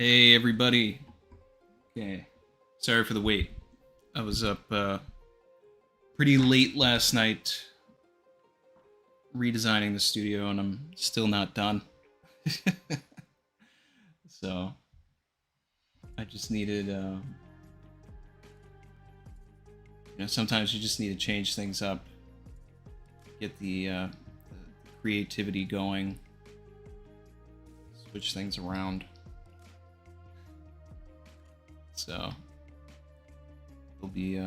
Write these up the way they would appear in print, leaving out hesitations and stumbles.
Hey everybody. Okay. Sorry for the wait. I was up pretty late last night redesigning the studio and I'm still not done. So I just needed sometimes you just need to change things up. Get the creativity going. Switch things around. So there'll be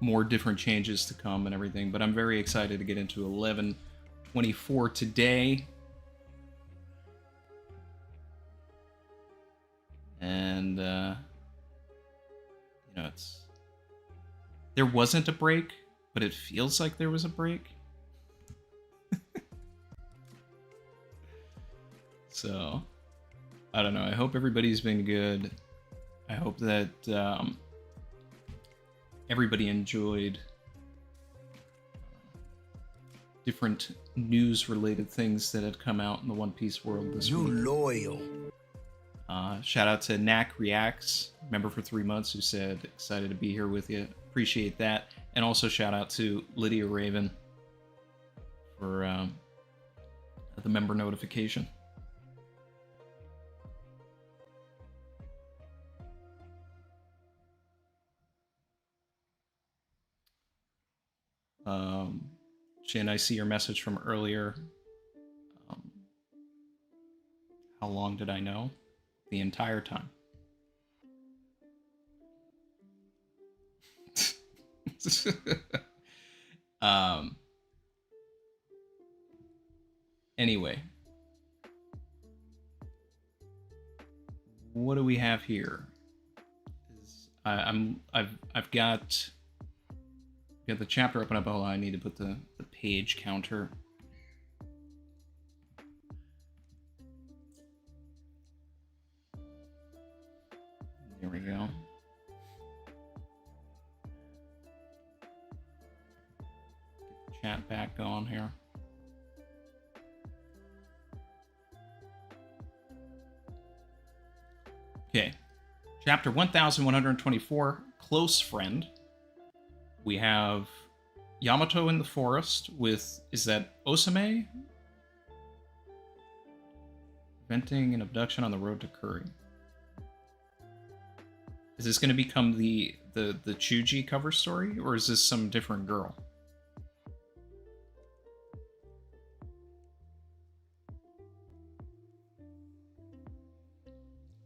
more different changes to come and everything, but I'm very excited to get into 11/24 today. And there wasn't a break, but it feels like there was a break. So I don't know. I hope everybody's been good. I hope that everybody enjoyed different news-related things that had come out in the One Piece world this week. You loyal. Shout out to Knack Reacts, member for 3 months, who said, excited to be here with you. Appreciate that. And also shout out to Lydia Raven for the member notification. Shin, I see your message from earlier. How long did I know? The entire time. Anyway, what do we have here? I've got the chapter open up. Oh, I need to put the page counter. There we go. Get the chat back going here. Okay. Chapter 1124, Close Friend. We have Yamato in the forest with, is that Osame? Preventing an abduction on the road to Curry. Is this going to become the Chuji cover story, or is this some different girl?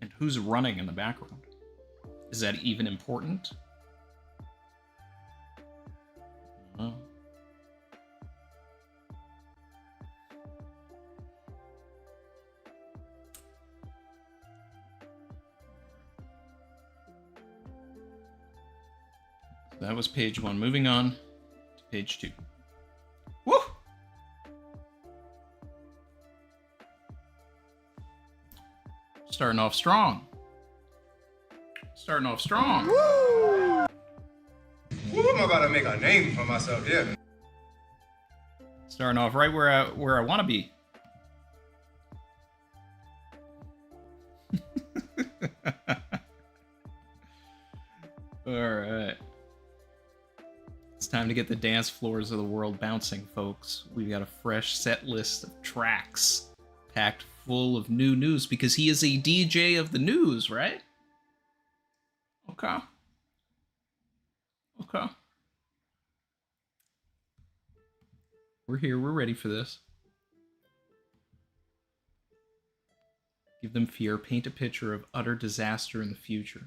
And who's running in the background? Is that even important? Oh. That was page 1. Moving on to page 2. Woo! Starting off strong. Starting off strong. Woo! I'm about to make a name for myself here. Starting off right where I want to be. All right. It's time to get the dance floors of the world bouncing, folks. We've got a fresh set list of tracks packed full of new news because he is a DJ of the news, right? Okay. Okay. We're here. We're ready for this. Give them fear. Paint a picture of utter disaster in the future.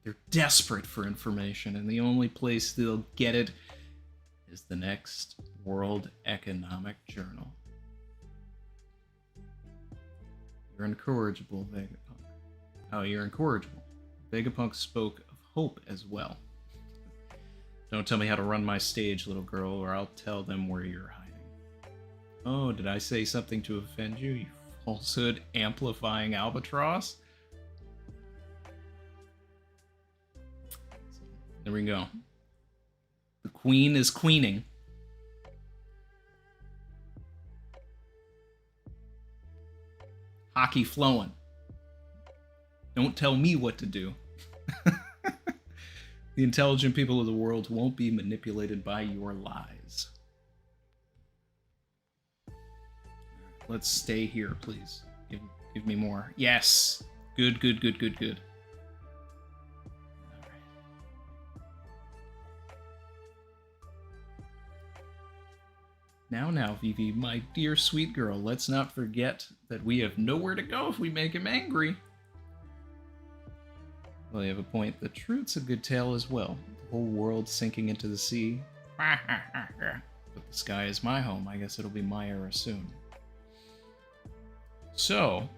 They're desperate for information, and the only place they'll get it is the next World Economic Journal. You're incorrigible, Vegapunk. Oh, you're incorrigible. Vegapunk spoke of hope as well. Don't tell me how to run my stage, little girl, or I'll tell them where you're hiding. Oh, did I say something to offend you, you falsehood amplifying albatross? There we go. The queen is queening. Hockey flowing. Don't tell me what to do. The intelligent people of the world won't be manipulated by your lies. Let's stay here, please. Give me more. Yes! Good, good, good, good, good. Now, Vivi, my dear sweet girl, let's not forget that we have nowhere to go if we make him angry. Well, you have a point. The truth's a good tale as well. The whole world sinking into the sea. But the sky is my home. I guess it'll be my era soon. So,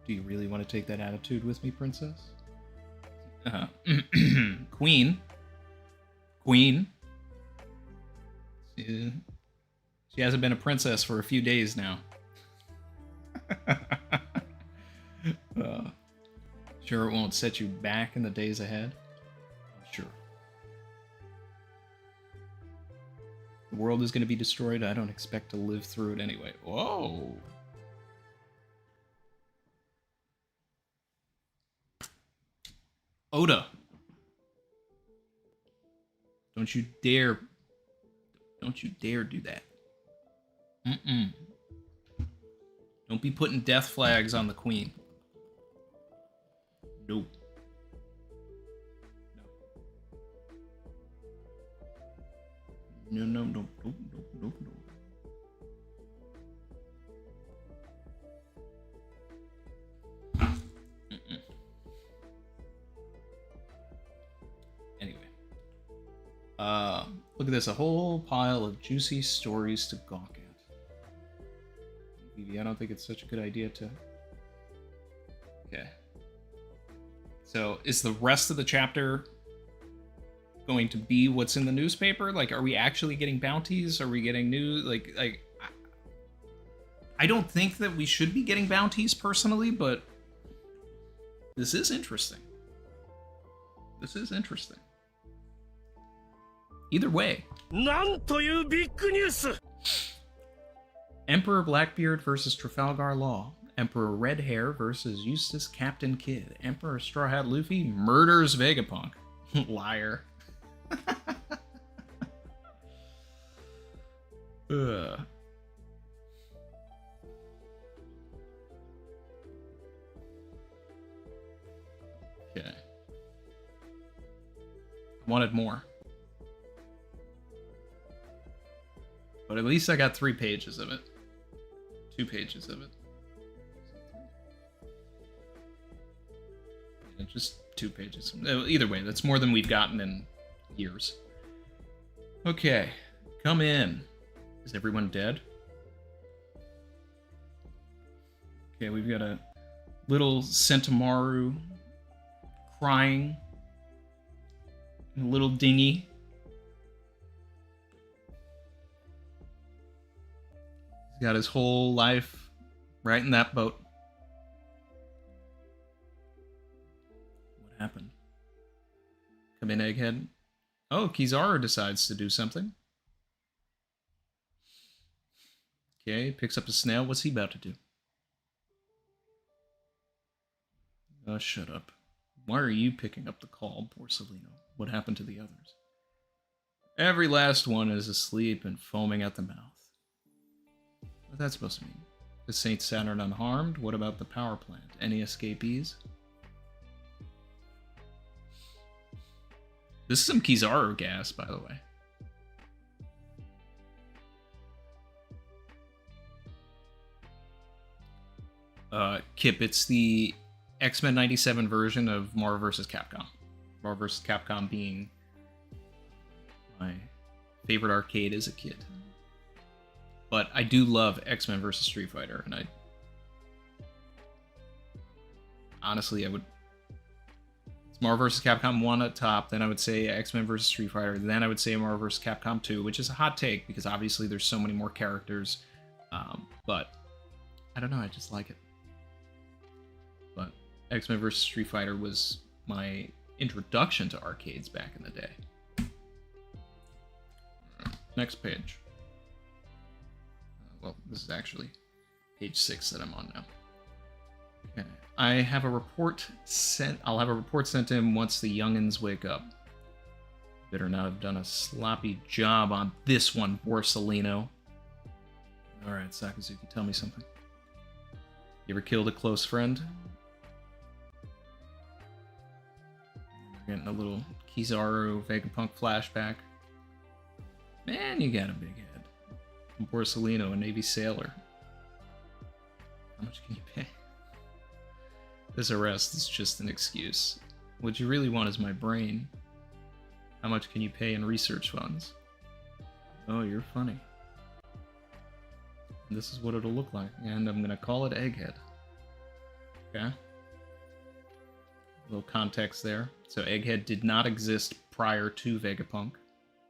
do you really want to take that attitude with me, princess? Queen. She hasn't been a princess for a few days now. Sure it won't set you back in the days ahead? Sure. The world is going to be destroyed. I don't expect to live through it anyway. Whoa! Oda! Don't you dare do that. Don't be putting death flags on the queen. No. No. Anyway. Look at this, a whole pile of juicy stories to gawk at. Vivi, I don't think it's such a good idea to... Okay. So, is the rest of the chapter going to be what's in the newspaper? Like, are we actually getting bounties? Are we getting news? Like, I don't think that we should be getting bounties personally, but this is interesting. This is interesting. Either way. Emperor Blackbeard versus Trafalgar Law. Emperor Red Hair versus Eustace Captain Kidd. Emperor Straw Hat Luffy murders Vegapunk. Liar. Ugh. Okay. I wanted more. But at least I got 3 pages of it. 2 pages of it. Yeah, just 2 pages. Either way, that's more than we've gotten in years. Okay, come in. Is everyone dead? Okay, we've got a little Sentomaru crying. A little dinghy. He's got his whole life right in that boat. What happened? Come in, Egghead. Oh, Kizaru decides to do something. Okay, picks up a snail. What's he about to do? Oh, shut up. Why are you picking up the call, Porcelino? What happened to the others? Every last one is asleep and foaming at the mouth. What's that supposed to mean? Is Saint Saturn unharmed? What about the power plant? Any escapees? This is some Kizaru gas, by the way. Kip, it's the X-Men 97 version of Marvel vs. Capcom. Marvel vs. Capcom being my favorite arcade as a kid. But I do love X-Men vs. Street Fighter, and honestly, I would... It's Marvel vs. Capcom 1 at top, then I would say X-Men vs. Street Fighter, then I would say Marvel vs. Capcom 2, which is a hot take, because obviously there's so many more characters, but I don't know, I just like it. But X-Men vs. Street Fighter was my introduction to arcades back in the day. Next page. Well, this is actually page 6 that I'm on now. Okay. I have a report sent. I'll have a report sent to him once the youngins wake up. Better not have done a sloppy job on this one, Borsalino. All right, Sakazuki, tell me something. You ever killed a close friend? We're getting a little Kizaru Vegapunk flashback. Man, you got a big head. Borsalino, a Navy sailor. How much can you pay? This arrest is just an excuse. What you really want is my brain. How much can you pay in research funds? Oh, you're funny. This is what it'll look like, and I'm gonna call it Egghead. Okay? A little context there. So Egghead did not exist prior to Vegapunk.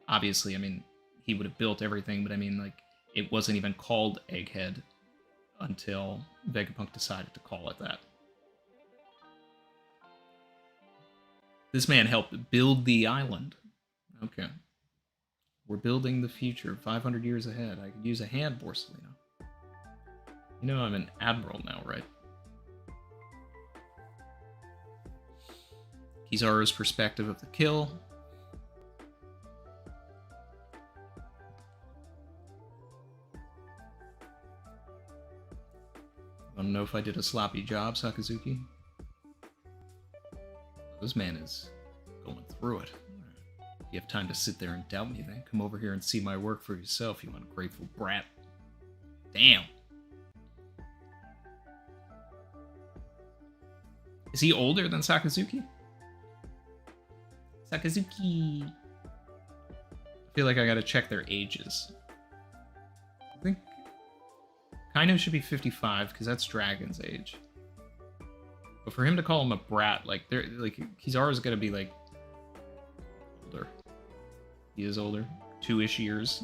Obviously, I mean, he would have built everything, but I mean, like, it wasn't even called Egghead until Vegapunk decided to call it that. This man helped build the island. Okay. We're building the future, 500 years ahead. I could use a hand, Borsalino. You know I'm an admiral now, right? Kizaru's perspective of the kill. I don't know if I did a sloppy job, Sakazuki. This man is going through it. If you have time to sit there and doubt me, then come over here and see my work for yourself, you ungrateful brat. Damn. Is he older than Sakazuki? Sakazuki. I feel like I gotta check their ages. I think Kaino should be 55, because that's Dragon's age. But for him to call him a brat, like, they're like, Kizaru's gonna be like older. He is older, 2-ish years.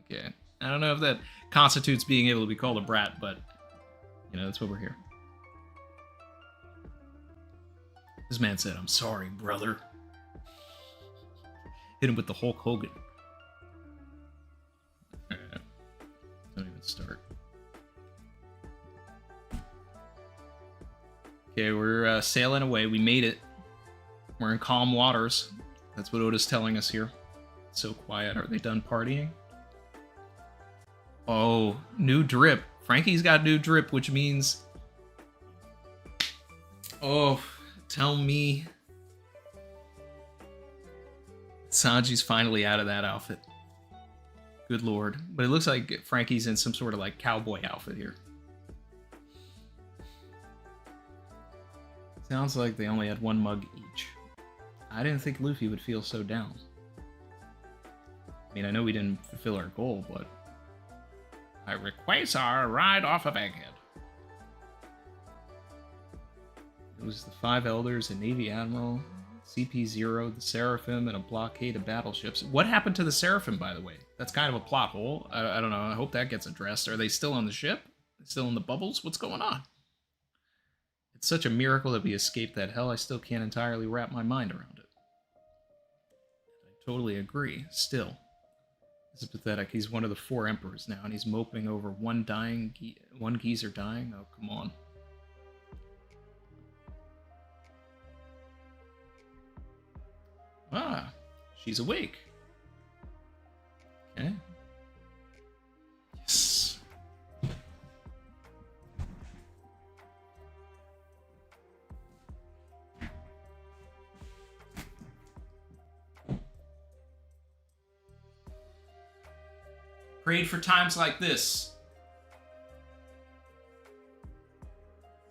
Okay, I don't know if that constitutes being able to be called a brat, but you know, that's what we're here. This man said, "I'm sorry, brother." Hit him with the Hulk Hogan. Don't even start. Okay, we're sailing away. We made it. We're in calm waters. That's what Oda's telling us here. It's so quiet. Are they done partying? Oh, new drip. Frankie's got new drip, which means... Oh, tell me... Sanji's finally out of that outfit. Good lord. But it looks like Frankie's in some sort of like cowboy outfit here. Sounds like they only had one mug each. I didn't think Luffy would feel so down. I mean, I know we didn't fulfill our goal, but... I request our ride off of Egghead. It was the 5 Elders, a Navy Admiral, CP0, the Seraphim, and a blockade of battleships. What happened to the Seraphim, by the way? That's kind of a plot hole. I don't know. I hope that gets addressed. Are they still on the ship? Still in the bubbles? What's going on? It's such a miracle that we escaped that hell, I still can't entirely wrap my mind around it. I totally agree. Still. This is pathetic. He's one of the 4 emperors now, and he's moping over one geezer dying? Oh, come on. Ah, she's awake. Okay. Yes. Prayed for times like this.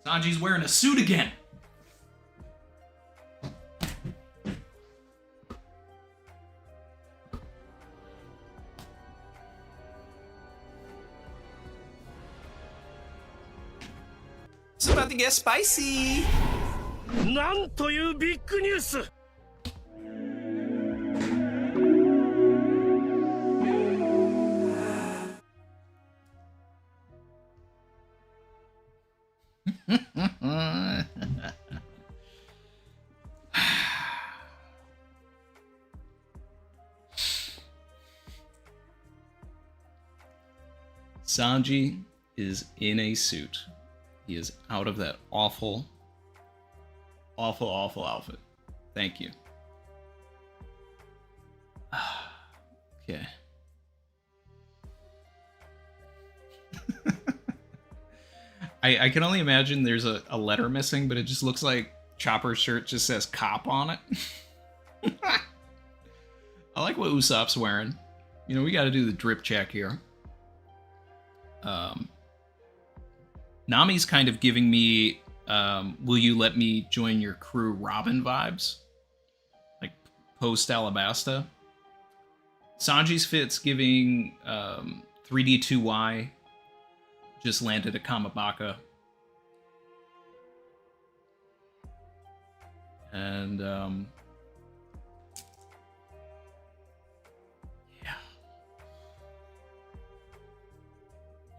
Sanji's wearing a suit again. It's about to get spicy. なんというビッグニュース Sanji is in a suit. He is out of that awful, awful, awful outfit. Thank you. Okay. I can only imagine there's a letter missing, but it just looks like Chopper's shirt just says cop on it. I like what Usopp's wearing. You know, we gotta do the drip check here. Nami's kind of giving me, will you let me join your crew Robin vibes? Like, post-Alabasta. Sanji's fit's giving 3D2Y. Just landed at Kamabaka. And, yeah.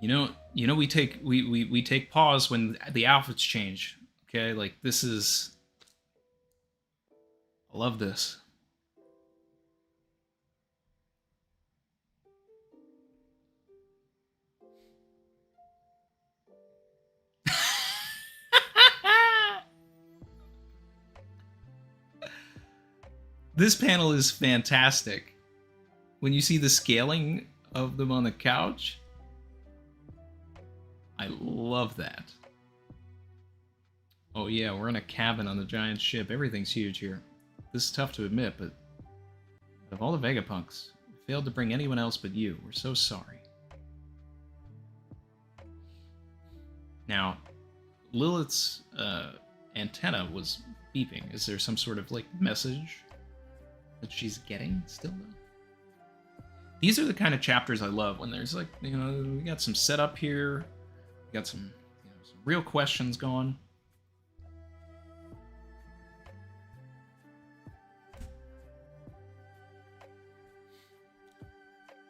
You know, we take pause when the outfits change. Okay, like this is. I love this. This panel is fantastic. When you see the scaling of them on the couch, I love that. Oh yeah, we're in a cabin on the giant ship. Everything's huge here. This is tough to admit, but of all the Vegapunks, we failed to bring anyone else but you. We're so sorry. Now, Lilith's antenna was beeping. Is there some sort of like message that she's getting still though? These are the kind of chapters I love when there's like, you know, we got some setup here, we got some, you know, some real questions going.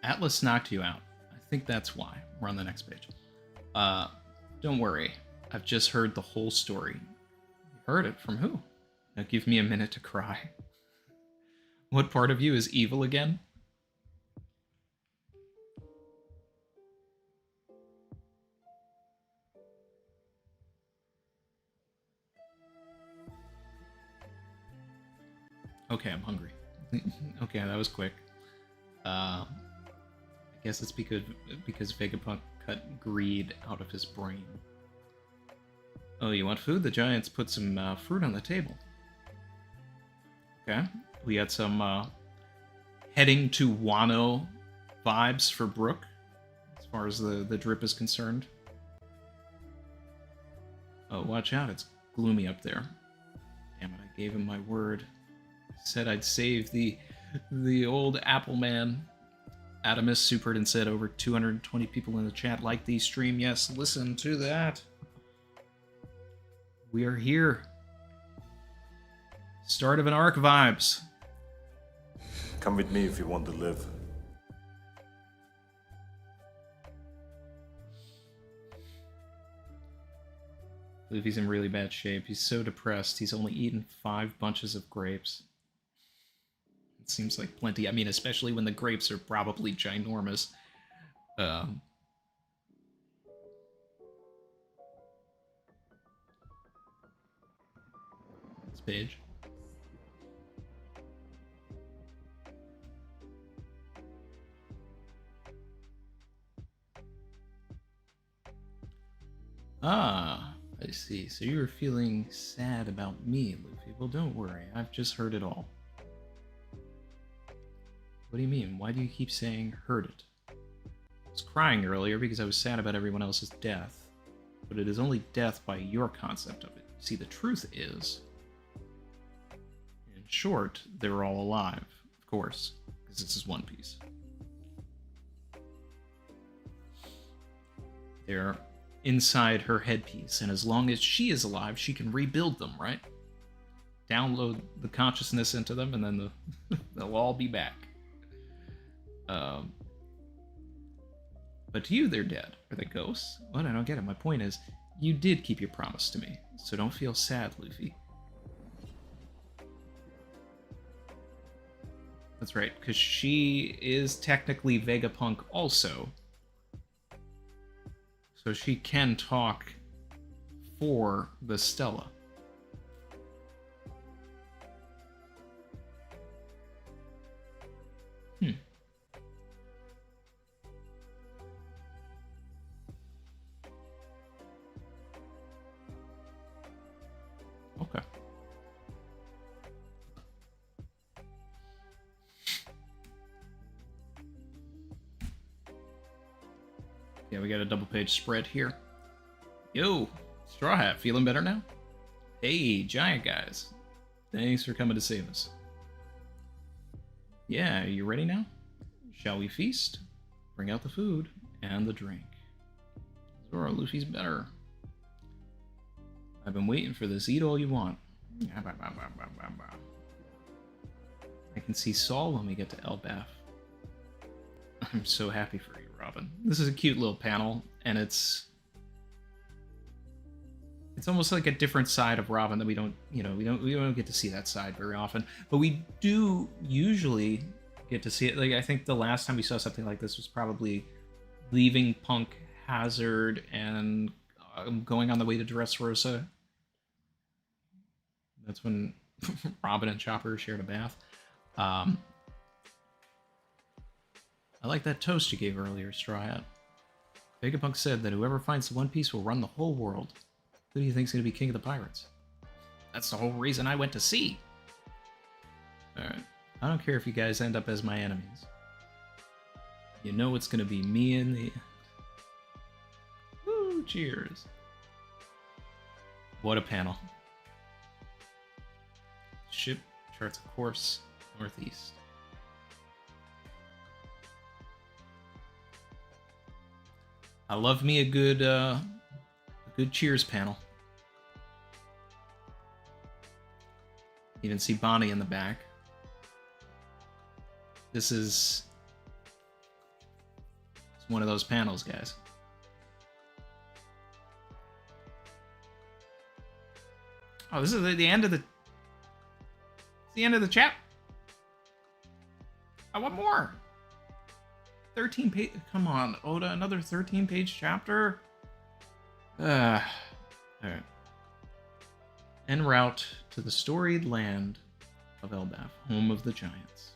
Atlas knocked you out. I think that's why. We're on the next page. Don't worry. I've just heard the whole story. You heard it from who? Now give me a minute to cry. What part of you is evil again? Okay, I'm hungry. Okay, that was quick. I guess it's because Vegapunk cut greed out of his brain. Oh, you want food? The Giants put some fruit on the table. Okay. We got some heading to Wano vibes for Brook, as far as the drip is concerned. Oh, watch out, it's gloomy up there. Damn it, I gave him my word. Said I'd save the old Apple Man. Adamus supered and said over 220 people in the chat like the stream. Yes, listen to that. We are here. Start of an arc vibes. Come with me if you want to live. Luffy's in really bad shape. He's so depressed. He's only eaten 5 bunches of grapes. It seems like plenty. I mean, especially when the grapes are probably ginormous. This page. Ah, I see. So you were feeling sad about me, Luffy. Well, don't worry. I've just heard it all. What do you mean? Why do you keep saying heard it? I was crying earlier because I was sad about everyone else's death. But it is only death by your concept of it. See, the truth is, in short, they were all alive. Of course, because this is One Piece. They're inside her headpiece, and as long as she is alive, she can rebuild them, right? Download the consciousness into them, and then they'll all be back. But to you, they're dead. Are they ghosts? What? I don't get it. My point is, you did keep your promise to me, so don't feel sad, Luffy. That's right, because she is technically Vegapunk also. So she can talk for the Stella. Okay. Yeah, we got a double page spread here. Yo, Straw Hat, feeling better now? Hey, giant guys. Thanks for coming to save us. Yeah, are you ready now? Shall we feast? Bring out the food and the drink. Zoro, Luffy's better. I've been waiting for this. Eat all you want. I can see Saul when we get to Elbaf. I'm so happy for you, Robin. This is a cute little panel, and it's almost like a different side of Robin that we don't get to see that side very often. But we do usually get to see it. Like, I think the last time we saw something like this was probably leaving Punk Hazard and going on the way to Dressrosa. That's when Robin and Chopper shared a bath. I like that toast you gave earlier, Straw Hat. Vegapunk said that whoever finds the One Piece will run the whole world. Who do you think's going to be king of the pirates? That's the whole reason I went to sea. Alright. I don't care if you guys end up as my enemies. You know it's going to be me in the end. Woo, cheers. What a panel. Ship charts a course northeast. I love me a good cheers panel. You can see Bonnie in the back. This is one of those panels, guys. Oh, this is the end of the. The end of the chat. I want more. 13 page. Come on, Oda, another 13-page chapter. All right. En route to the storied land of Elbaf, home of the giants.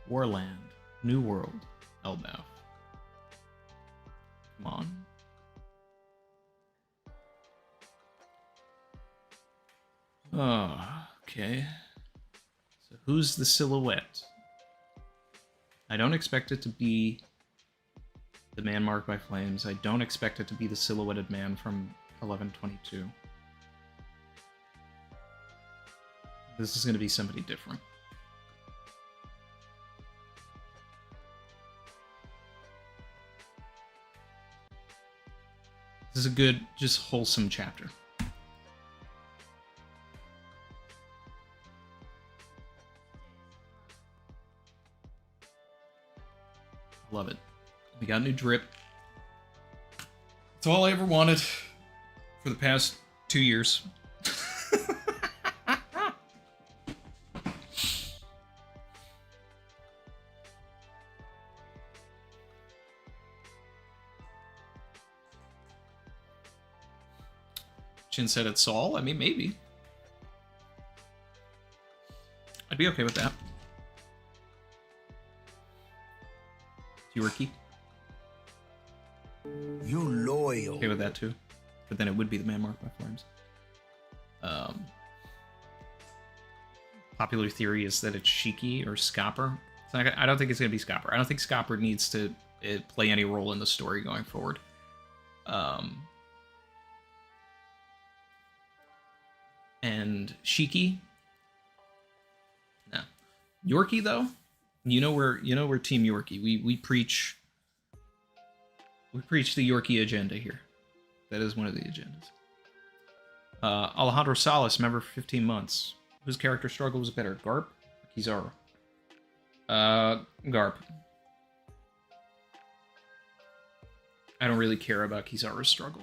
Warland, New World, Elbaf. Come on. Oh, okay. So who's the silhouette? I don't expect it to be the man marked by flames. I don't expect it to be the silhouetted man from 1122. This is going to be somebody different. This is a good, just wholesome chapter. Love it. We got new drip. It's all I ever wanted for the past 2 years. Shin said it's Saul. I mean, maybe. I'd be okay with that. Yorkie. You loyal. Okay with that too, but then it would be the man marked by flames. Popular theory is that it's Shiki or Scopper. I don't think it's gonna be Scopper. I don't think Scopper needs to play any role in the story going forward. And Shiki. No. Yorkie though. You know we're Team Yorkie. We preach the Yorkie agenda here. That is one of the agendas. Alejandro Salas, member for 15 months. Whose character struggle was better, Garp or Kizaru? Garp. I don't really care about Kizaru's struggle,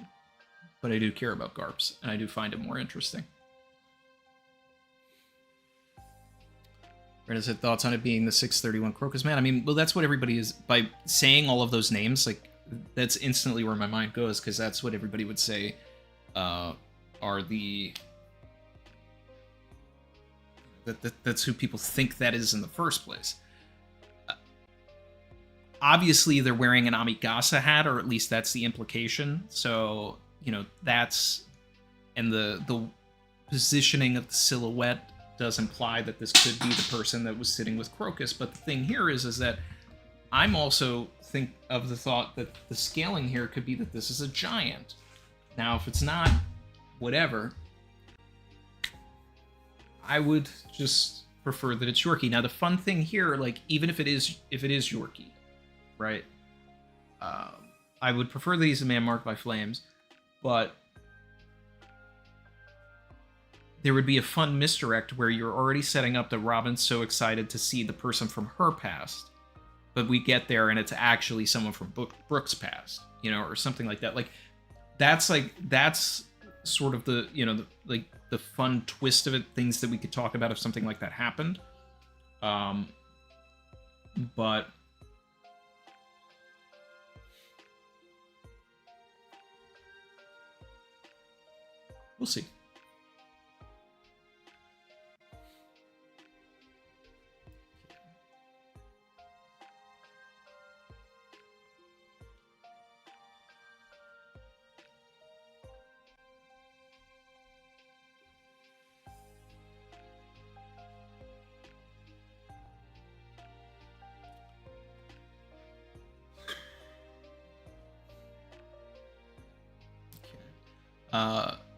but I do care about Garp's, and I do find it more interesting. Brenda said thoughts on it being the 631 Crocus Man. I mean, well, that's what everybody is by saying all of those names. Like, that's instantly where my mind goes, because that's what everybody would say are the that's who people think that is in the first place. Obviously, they're wearing an Amigasa hat, or at least that's the implication. So, that's... And the positioning of the silhouette does imply that this could be the person that was sitting with Crocus. But the thing here is that I'm also think of the thought that the scaling here could be that this is a giant. Now, if it's not, whatever. I would just prefer that it's Yorkie. Now, the fun thing here, like, even if it is Yorkie, right? I would prefer that he's a man marked by flames, but there would be a fun misdirect where you're already setting up that Robin's so excited to see the person from her past, but we get there and it's actually someone from Brooke's past, or something like that. That's sort of the, the fun twist of it, things that we could talk about if something like that happened. But we'll see.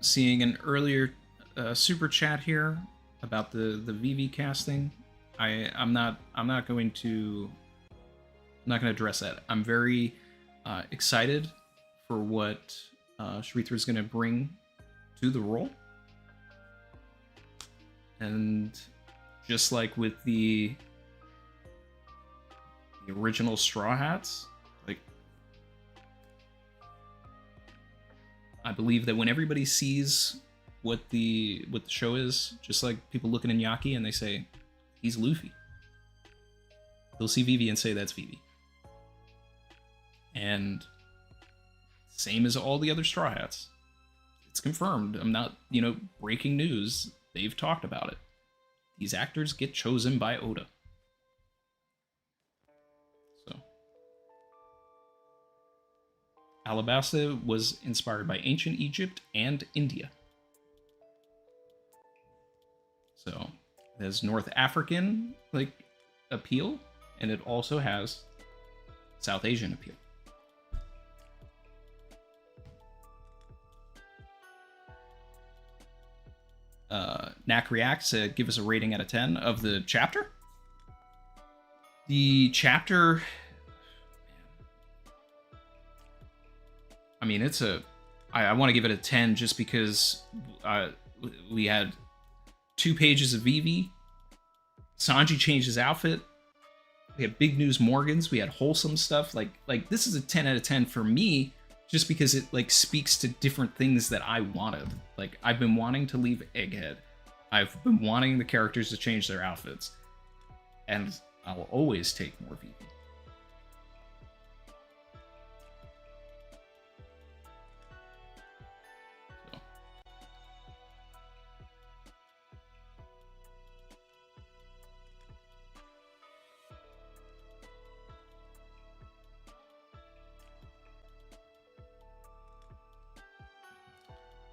Seeing an earlier super chat here about the Vivi casting. I'm not going to address that. I'm very excited for what Shrithra is going to bring to the role, and just like with the original Straw Hats, I believe that when everybody sees what the show is, just like people looking in Yaki and they say, he's Luffy, they'll see Vivi and say that's Vivi. And same as all the other Straw Hats. It's confirmed. I'm not, breaking news. They've talked about it. These actors get chosen by Oda. Alabasta was inspired by ancient Egypt and India. So it has North African appeal, and it also has South Asian appeal. Knack Reacts to give us a rating out of 10 of the chapter. The chapter... I mean, I want to give it a 10 just because we had 2 pages of Vivi. Sanji changed his outfit. We had Big News Morgans. We had wholesome stuff. Like this is a 10 out of 10 for me, just because it speaks to different things that I wanted. I've been wanting to leave Egghead. I've been wanting the characters to change their outfits, and I'll always take more Vivi.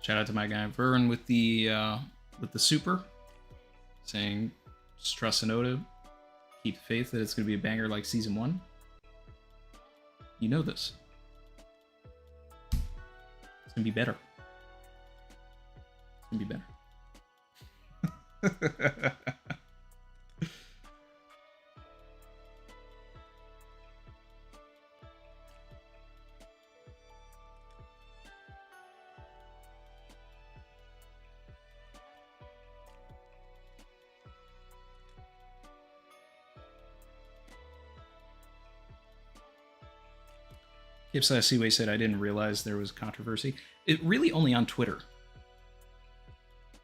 Shout out to my guy Vern with the super, saying just trust in Oda, keep faith that it's going to be a banger like season 1. You know this. It's going to be better. It's going to be better. Ipsa Seaway said, I didn't realize there was controversy. It really only on Twitter.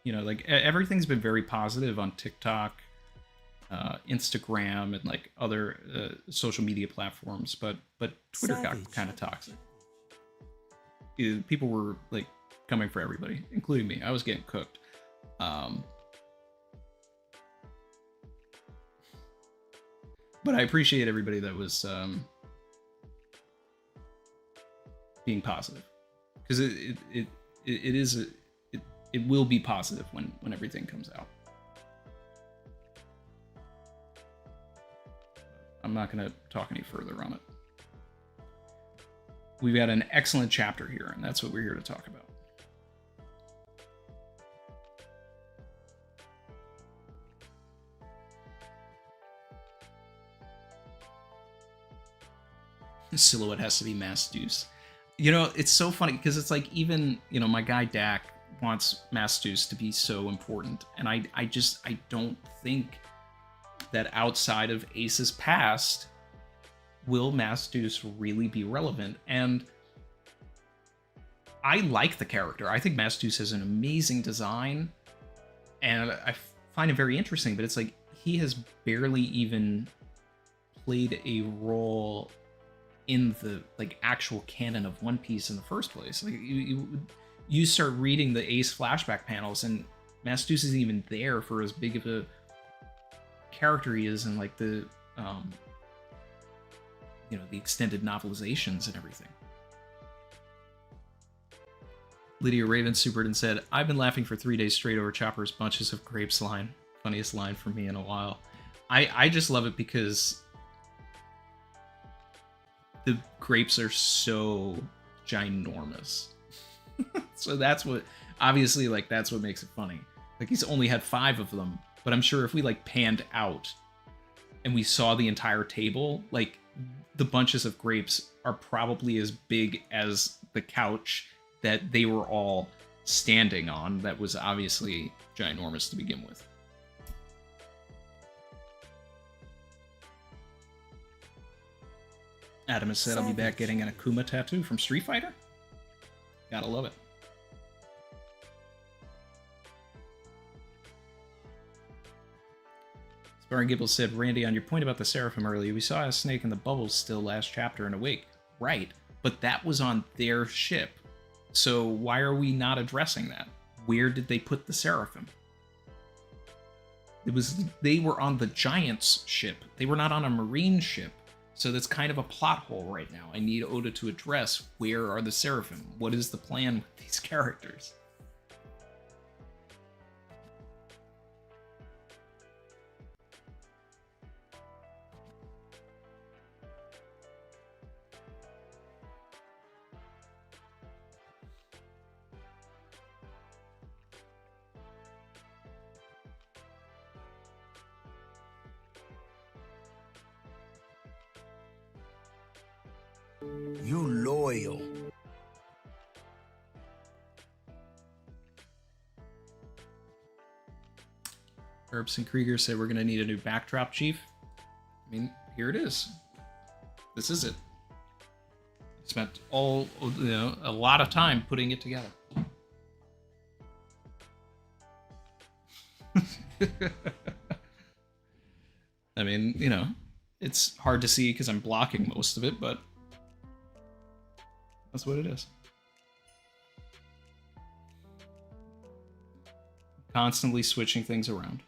Everything's been very positive on TikTok. Instagram and like other social media platforms, but Twitter got kind of toxic. People were like coming for everybody, including me. I was getting cooked. But I appreciate everybody that was being positive, because it will be positive when everything comes out. I'm not going to talk any further on it. We've got an excellent chapter here, and that's what we're here to talk about. Silhouette has to be Mass Deuce. You know, it's so funny because it's like, even, you know, my guy Dak wants Mass Deuce to be so important, and I don't think that outside of Ace's past will Mass Deuce really be relevant. And I like the character. I think Mass Deuce has an amazing design, and I find it very interesting, but it's like he has barely even played a role in the like actual canon of One Piece in the first place. Like you start reading the Ace flashback panels, and Mass Deuce isn't even there for as big of a character he is in like the you know, the extended novelizations and everything. Lydia Raven supered and said, "I've been laughing for 3 days straight over Chopper's bunches of grapes line. Funniest line for me in a while." I just love it because the grapes are so ginormous. So that's what, obviously, like, that's what makes it funny. Like, he's only had 5 of them, but I'm sure if we like panned out and we saw the entire table, like, the bunches of grapes are probably as big as the couch that they were all standing on. That was obviously ginormous to begin with. Adam has said, "I'll be back getting an Akuma tattoo from Street Fighter." Gotta love it. Sparring Gibble said, "Randy, on your point about the Seraphim earlier, we saw a snake in the bubbles still last chapter in Awake." Right, but that was on their ship. So why are we not addressing that? Where did they put the Seraphim? They were on the Giants ship. They were not on a Marine ship. So that's kind of a plot hole right now. I need Oda to address, where are the Seraphim? What is the plan with these characters? You loyal. Herbson Krieger said, "We're going to need a new backdrop, Chief." I mean, here it is. This is it. Spent a lot of time putting it together. I mean, you know, it's hard to see because I'm blocking most of it, but that's what it is. Constantly switching things around.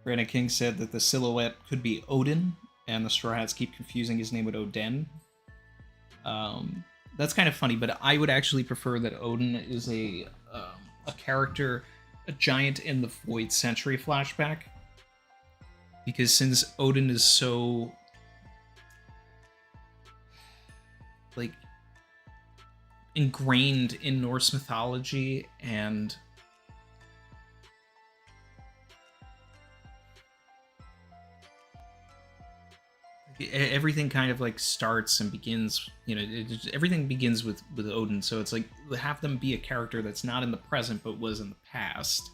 Brandon King said that the silhouette could be Odin, and the Straw Hats keep confusing his name with Oden. That's kind of funny, but I would actually prefer that Odin is a character, a giant in the Void Century flashback. Because since Odin is so, like, ingrained in Norse mythology and everything kind of like starts and begins, you know, everything begins with Odin, so it's like have them be a character that's not in the present but was in the past,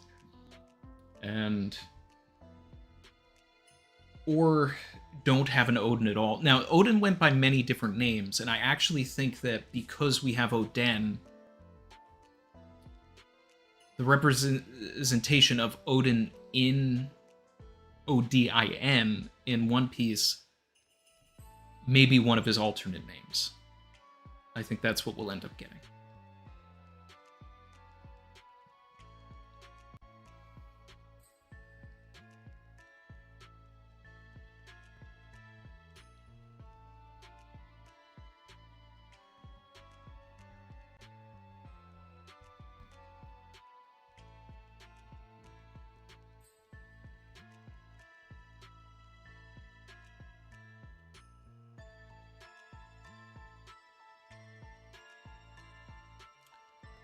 and or don't have an Odin at all. Now, Odin went by many different names, and I actually think that because we have Odin, the representation of Odin in Odin in One Piece may be one of his alternate names. I think that's what we'll end up getting.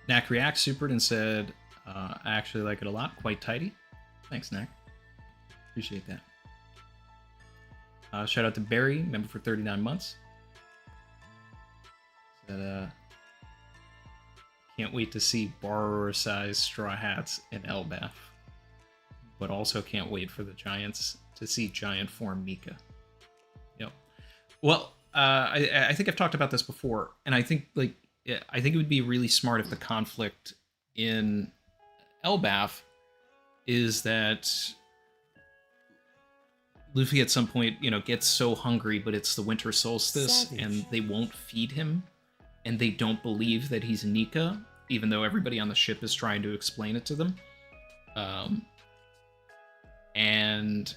Knack reacts supered and said, I actually like it a lot. Quite tidy. Thanks, Knack. Appreciate that. Shout out to Barry, member for 39 months. Said, can't wait to see borrower-sized straw hats in Elbaf. But also can't wait for the Giants to see giant form Mika. Yep. Well, I think I've talked about this before, and I think like I think it would be really smart if the conflict in Elbaf is that Luffy at some point, you know, gets so hungry, but it's the winter solstice, and they won't feed him, and they don't believe that he's Nika, even though everybody on the ship is trying to explain it to them. And,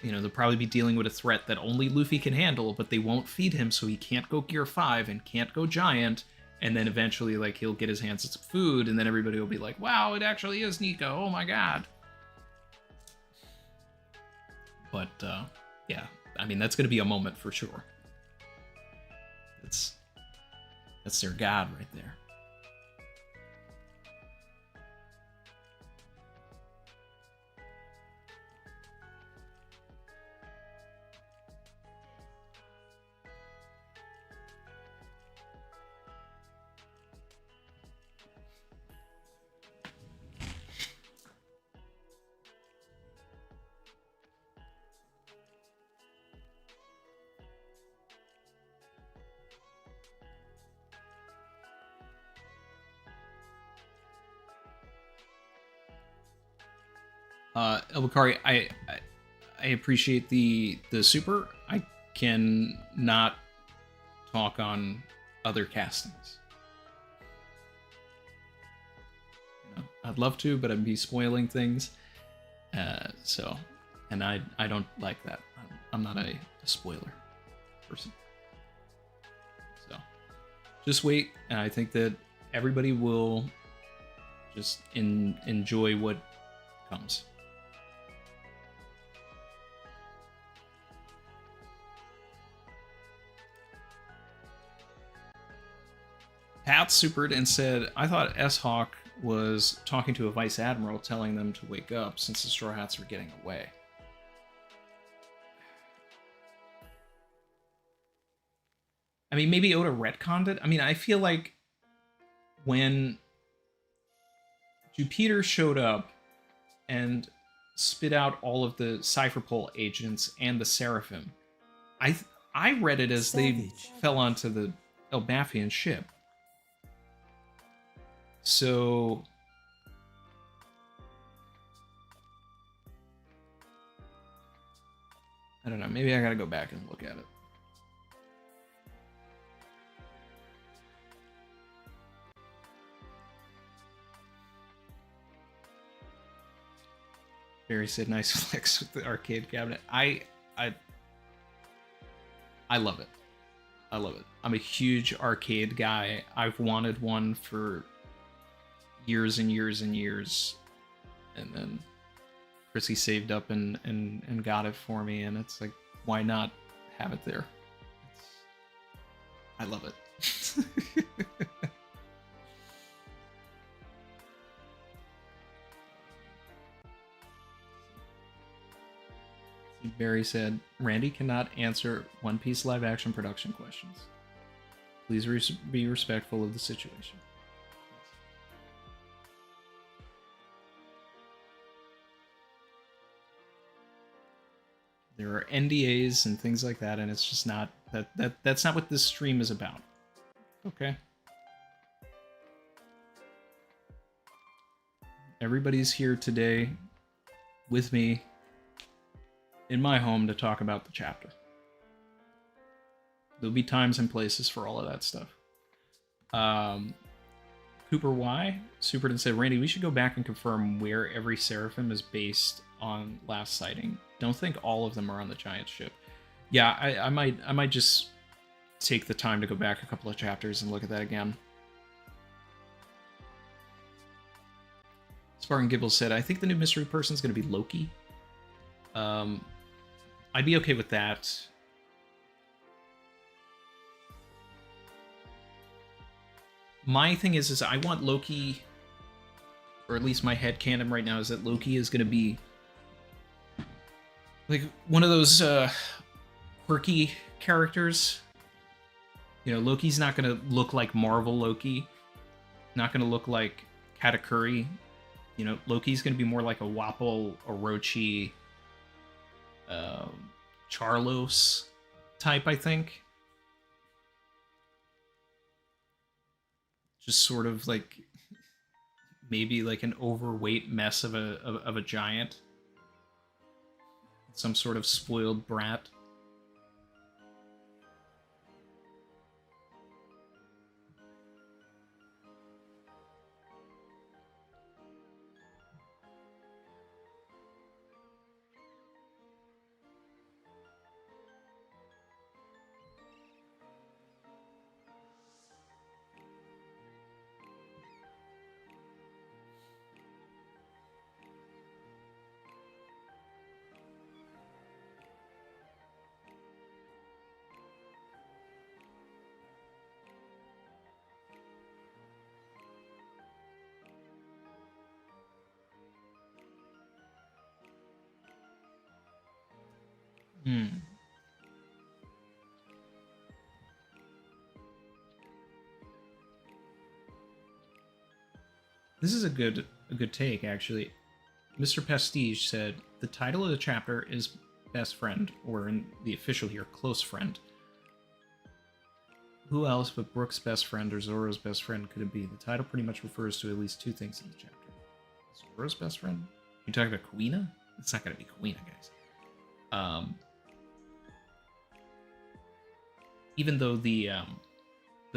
you know, they'll probably be dealing with a threat that only Luffy can handle, but they won't feed him, so he can't go Gear 5 and can't go Giant. And then eventually, like, he'll get his hands on some food, and then everybody will be like, wow, it actually is Nika. Oh my god. But, yeah. I mean, that's going to be a moment for sure. That's their god right there. Elbakari, I appreciate the super. I can not talk on other castings. You know, I'd love to, but I'd be spoiling things. So, and I don't like that. I'm not a spoiler person. So, just wait, and I think that everybody will just enjoy what comes. Pat supered and said, I thought S-Hawk was talking to a vice admiral telling them to wake up since the Straw Hats were getting away. I mean, maybe Oda retconned it. I mean, I feel like when Jupiter showed up and spit out all of the Cypherpole agents and the Seraphim, I read it as they fell onto the Elbafian ship. So I don't know, maybe I gotta go back and look at it. Barry said nice flex with the arcade cabinet. I love it. I love it. I'm a huge arcade guy. I've wanted one for years and years and years, and then Chrissy saved up and got it for me, and it's like, why not have it there? I love it. Barry said, Randy cannot answer One Piece live action production questions. Please be respectful of the situation. There are NDAs and things like that, and it's just not that's not what this stream is about. Okay. Everybody's here today with me in my home to talk about the chapter. There'll be times and places for all of that stuff. Cooper Y. Superden said, Randy, we should go back and confirm where every Seraphim is based on last sighting. Don't think all of them are on the giant ship. Yeah, I might just take the time to go back a couple of chapters and look at that again. Spartan Gibble said, I think the new mystery person is going to be Loki. I'd be okay with that. My thing is I want Loki, or at least my headcanon right now is that Loki is going to be like one of those quirky characters. You know, Loki's not going to look like Marvel Loki. Not going to look like Katakuri. You know, Loki's going to be more like a Wapol, Orochi, Charlos type, I think. Just sort of like maybe like an overweight mess of a giant. Some sort of spoiled brat. This is a good take, actually. Mr. Prestige said, the title of the chapter is Best Friend, or in the official here, Close Friend. Who else but Brooke's best friend or Zoro's best friend could it be? The title pretty much refers to at least two things in the chapter. Zoro's best friend? You talking about Kuina? It's not going to be Kuina, guys. Even though the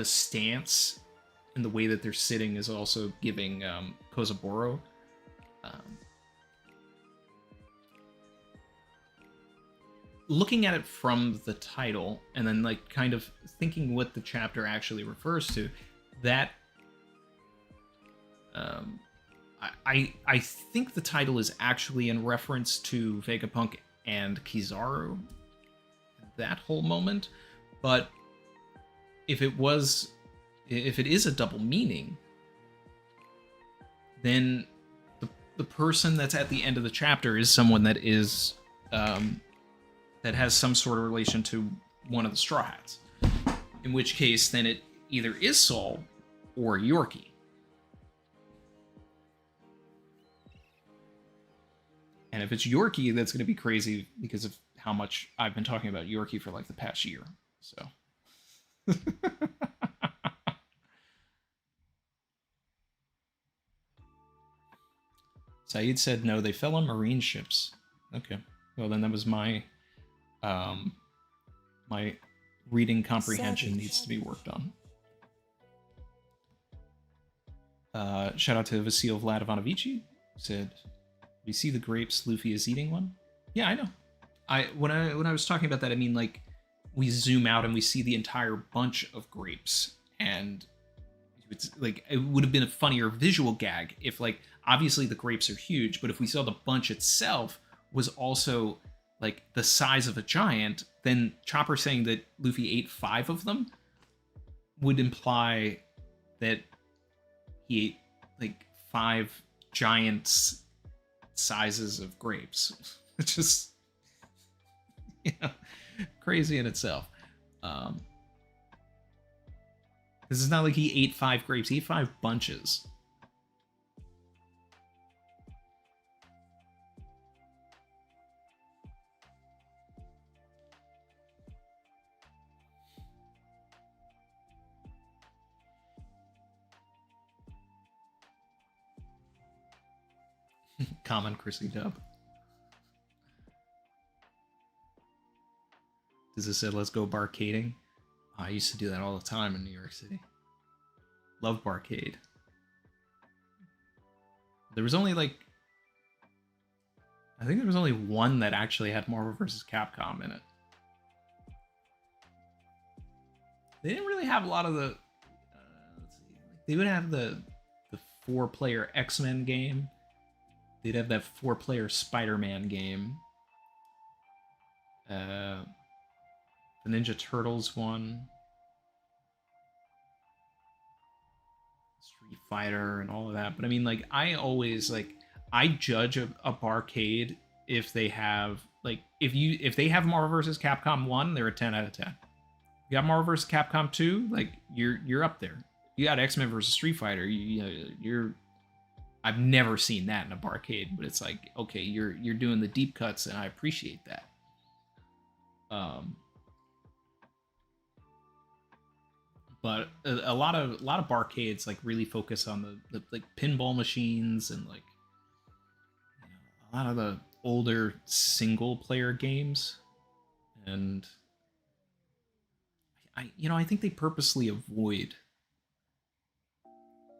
stance and the way that they're sitting is also giving Kozaburo. Looking at it from the title and then like kind of thinking what the chapter actually refers to, that I think the title is actually in reference to Vegapunk and Kizaru, that whole moment. But if it is a double meaning, then the person that's at the end of the chapter is someone that is that has some sort of relation to one of the Straw Hats. In which case, then it either is Saul or Yorkie. And if it's Yorkie, that's going to be crazy because of how much I've been talking about Yorkie for like the past year. So. Saeed said no, they fell on marine ships. Okay. Well, then that was my my reading comprehension needs to be worked on. Shout out to Vasil Vladivanovici. Said, we see the grapes, Luffy is eating one. Yeah, I know. When I was talking about that, I mean like we zoom out and we see the entire bunch of grapes, and it's like it would have been a funnier visual gag if like obviously the grapes are huge, but if we saw the bunch itself was also like the size of a giant, then Chopper saying that Luffy ate 5 of them would imply that he ate like 5 giant sizes of grapes. It's just You know, crazy in itself. This is not like he ate 5 grapes. He ate 5 bunches. Common Chrissy dub. Does it say let's go barcading? Oh, I used to do that all the time in New York City. Love barcade. There was only like, I think there was only one that actually had Marvel vs. Capcom in it. They didn't really have a lot of the, let's see, they would have the 4-player X-Men game. They'd have that 4-player Spider-Man game. The Ninja Turtles one. Street Fighter and all of that. But I mean, like, I always, like, I judge a barcade if they have, like, if they have Marvel vs. Capcom 1, they're a 10 out of 10. You got Marvel vs. Capcom 2, like, you're up there. You got X-Men vs. Street Fighter, you're I've never seen that in a barcade, but it's like, okay, you're doing the deep cuts, and I appreciate that. But a lot of barcades like really focus on the like pinball machines and like, you know, a lot of the older single player games, and I think they purposely avoid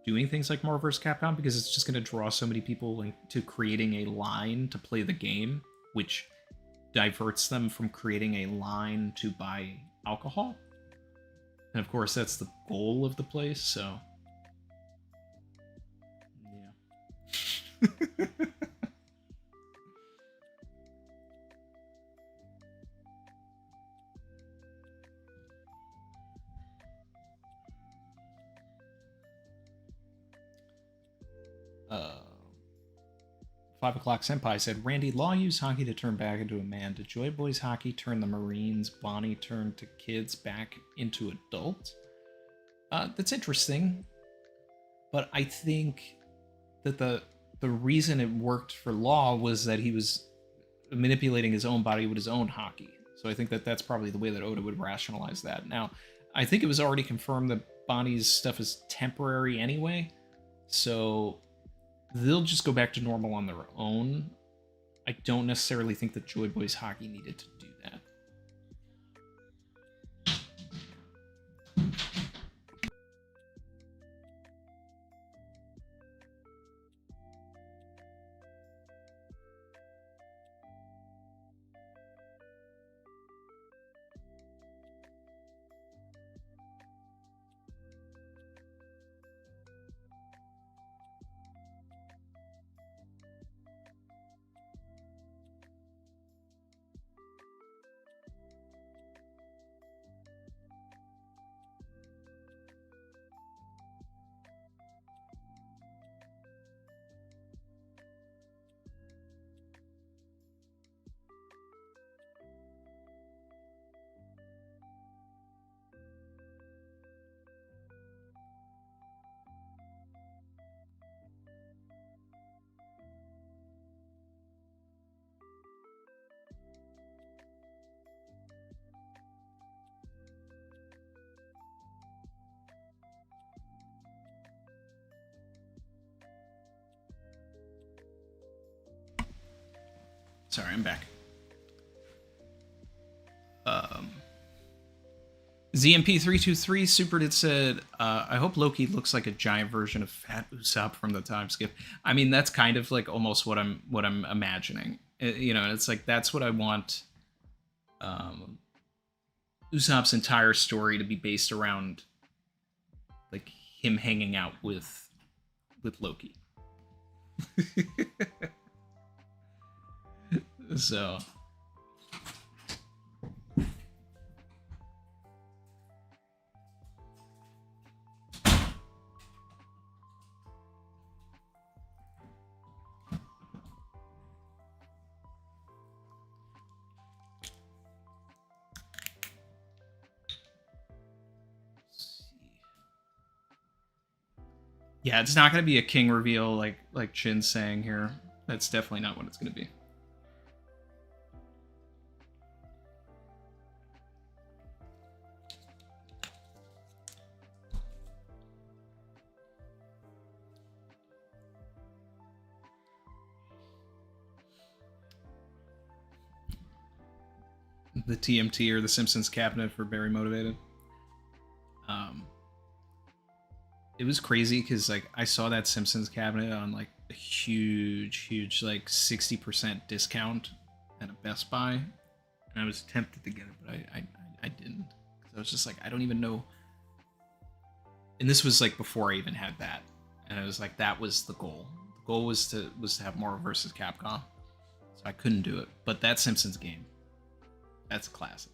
doing things like Marvel vs. Capcom because it's just going to draw so many people into creating a line to play the game, which diverts them from creating a line to buy alcohol. And of course, that's the goal of the place, so yeah. uh, 5 o'clock Senpai said, Randy, Law used hockey to turn back into a man. Did Joy Boys hockey turn the Marines? Bonnie turned to kids back into adults? That's interesting. But I think that the reason it worked for Law was that he was manipulating his own body with his own hockey. So I think that that's probably the way that Oda would rationalize that. Now, I think it was already confirmed that Bonnie's stuff is temporary anyway. So they'll just go back to normal on their own. I don't necessarily think that Joy Boys hockey needed to do that. Sorry, I'm back. ZMP323 Super did said, I hope Loki looks like a giant version of Fat Usopp from the time skip. I mean, that's kind of like almost what I'm imagining. You know, it's like that's what I want Usopp's entire story to be based around, like him hanging out with Loki. So Yeah, it's not going to be a king reveal like Chin's saying here. That's definitely not what it's going to be. The TMT or the Simpsons cabinet for Very Motivated. It was crazy because like I saw that Simpsons cabinet on like a huge like 60% discount at a Best Buy, and I was tempted to get it, but I didn't because I was just like I don't even know. And this was like before I even had that, and I was like that was the goal. The goal was to have Marvel vs. Capcom, so I couldn't do it. But that Simpsons game, that's a classic.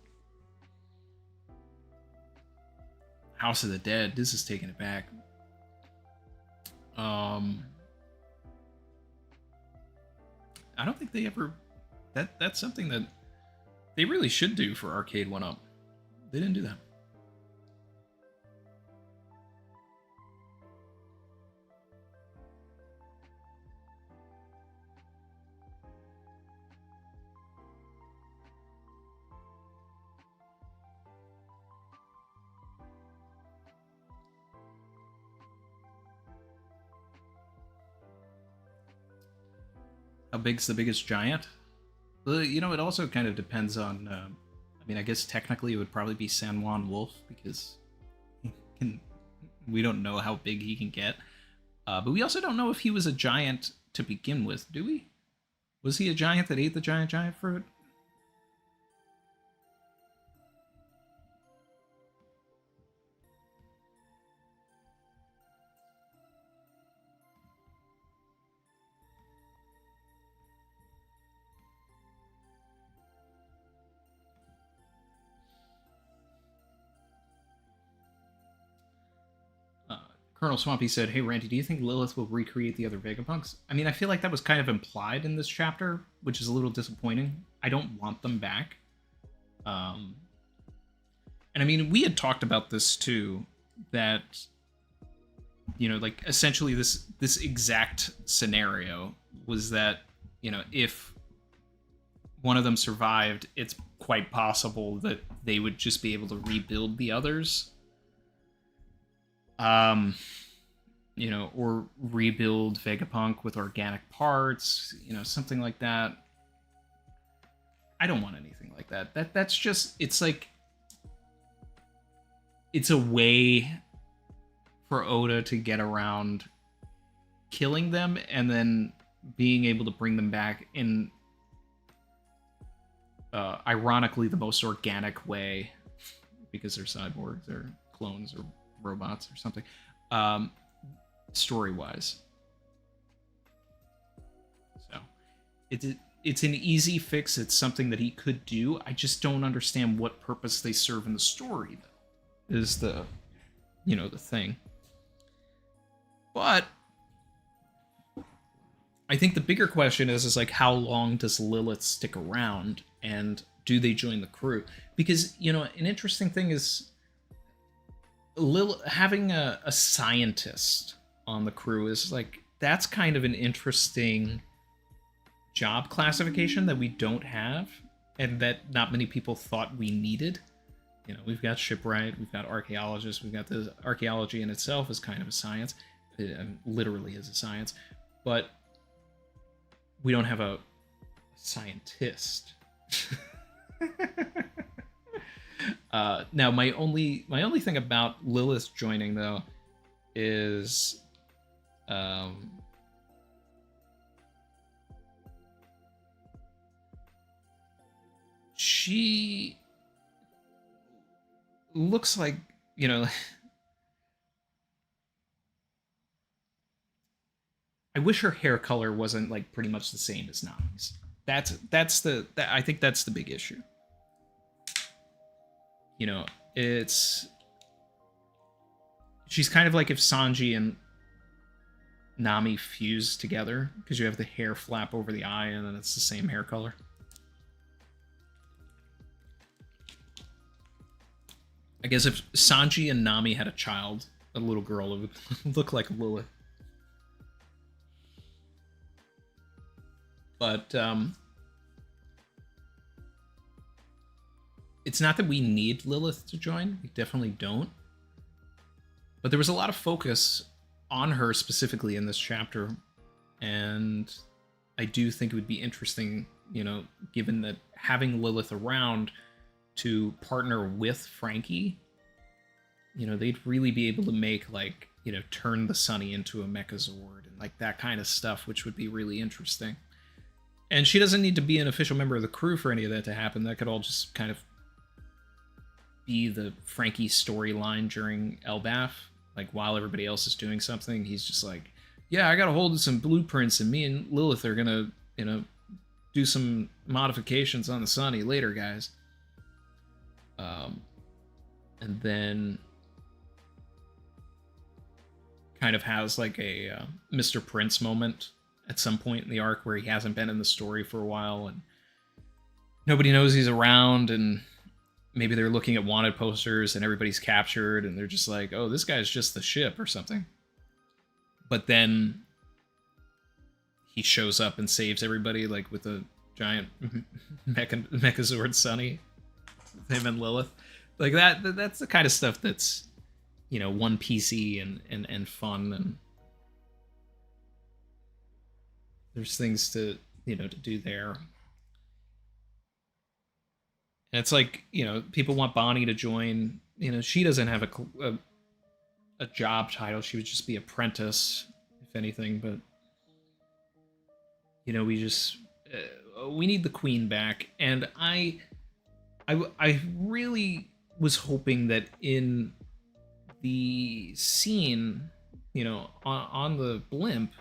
House of the Dead. This is taking it back. I don't think they ever. That's something that they really should do for Arcade 1-Up. They didn't do that. How big's the biggest giant? Well, you know, it also kind of depends on. I mean, I guess technically it would probably be San Juan Wolf because we don't know how big he can get. But we also don't know if he was a giant to begin with, do we? Was he a giant that ate the giant fruit? Colonel Swampy said, "Hey Randy, do you think Lilith will recreate the other Vegapunks?" I mean, I feel like that was kind of implied in this chapter, which is a little disappointing. I don't want them back. And I mean, we had talked about this too, that, you know, like essentially this exact scenario was that, you know, if one of them survived, it's quite possible that they would just be able to rebuild the others. You know, or rebuild Vegapunk with organic parts, you know, something like that. I don't want anything like that. That's just, it's like, it's a way for Oda to get around killing them and then being able to bring them back in, ironically, the most organic way, because they're cyborgs or clones or robots or something, story-wise. So it's an easy fix. It's something that he could do. I just don't understand what purpose they serve in the story, though, is the, you know, the thing. But I think the bigger question is like, how long does Lilith stick around, and do they join the crew? Because, you know, an interesting thing is having a scientist on the crew is like, that's kind of an interesting job classification that we don't have, and that not many people thought we needed. You know, we've got shipwright, we've got archaeologists, we've got the archaeology in itself is kind of a science. It literally is a science, but we don't have a scientist. Now, my only thing about Lilith joining, though, is she looks like, you know, I wish her hair color wasn't like pretty much the same as Nami's. I think that's the big issue. You know, she's kind of like if Sanji and Nami fused together, because you have the hair flap over the eye and then it's the same hair color. I guess if Sanji and Nami had a child, a little girl, it would look like Lilith. But it's not that we need Lilith to join. We definitely don't. But there was a lot of focus on her specifically in this chapter. And I do think it would be interesting, you know, given that having Lilith around to partner with Frankie, you know, they'd really be able to make, like, you know, turn the Sunny into a Mechazord and like that kind of stuff, which would be really interesting. And she doesn't need to be an official member of the crew for any of that to happen. That could all just kind of be the Frankie storyline during Elbaf. Like, while everybody else is doing something, he's just like, yeah, I got a hold of some blueprints, and me and Lilith are gonna, you know, do some modifications on the Sunny later, guys. And then kind of has like a Mr. Prince moment at some point in the arc where he hasn't been in the story for a while, and nobody knows he's around, and maybe they're looking at wanted posters and everybody's captured, and they're just like, oh, this guy's just the ship or something. But then he shows up and saves everybody, like with a giant Mechazord Sunny, him and Lilith. Like that's the kind of stuff that's, you know, One Piecey and fun, and there's things to, you know, to do there. And it's like, you know, people want Bonnie to join. You know, she doesn't have a job title. She would just be apprentice, if anything. But, you know, we just we need the queen back. And I really was hoping that in the scene, you know, on the blimp,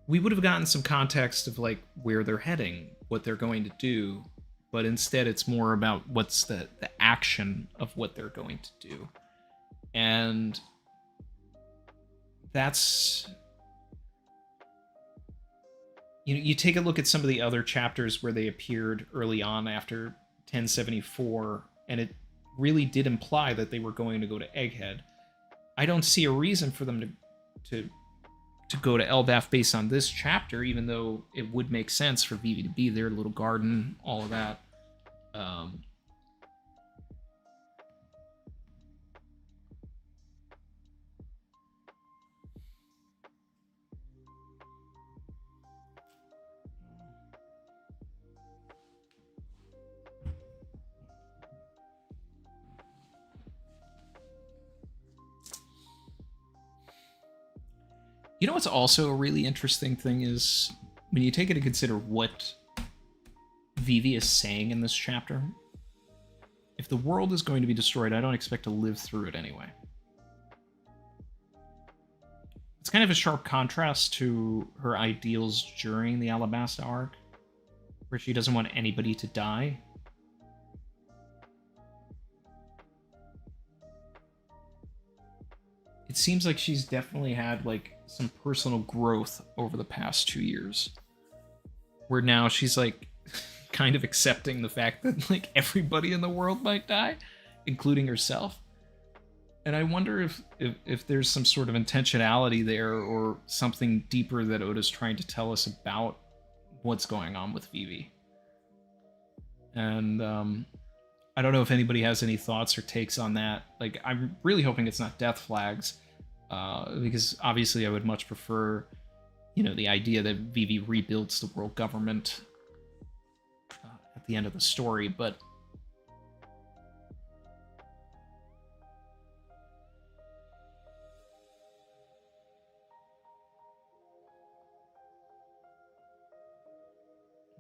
we would have gotten some context of like where they're heading, what they're going to do. But instead it's more about what's the action of what they're going to do. And that's, you know, you take a look at some of the other chapters where they appeared early on after 1074, and it really did imply that they were going to go to Egghead. I don't see a reason for them to go to Elbaf based on this chapter, even though it would make sense for Vivi to be there, little garden, all of that. You know what's also a really interesting thing is when you take it to consider what Vivi is saying in this chapter. If the world is going to be destroyed, I don't expect to live through it anyway. It's kind of a sharp contrast to her ideals during the Alabasta arc, where she doesn't want anybody to die. It seems like she's definitely had like some personal growth over the past 2 years, where now she's like kind of accepting the fact that like everybody in the world might die, including herself. And I wonder if there's some sort of intentionality there, or something deeper that Oda's trying to tell us about what's going on with Vivi. And I don't know if anybody has any thoughts or takes on that. Like, I'm really hoping it's not death flags, because obviously I would much prefer, you know, the idea that Vivi rebuilds the world government at the end of the story, but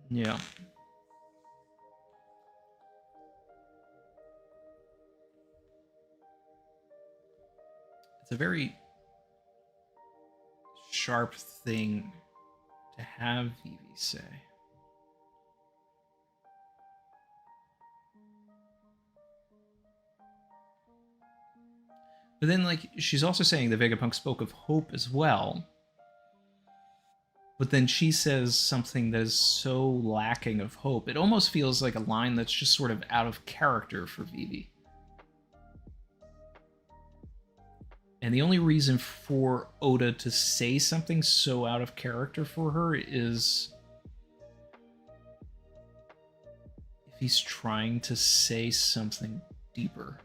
yeah. It's a very sharp thing to have Vivi say. But then, like, she's also saying that Vegapunk spoke of hope as well. But then she says something that is so lacking of hope. It almost feels like a line that's just sort of out of character for Vivi. And the only reason for Oda to say something so out of character for her is if he's trying to say something deeper.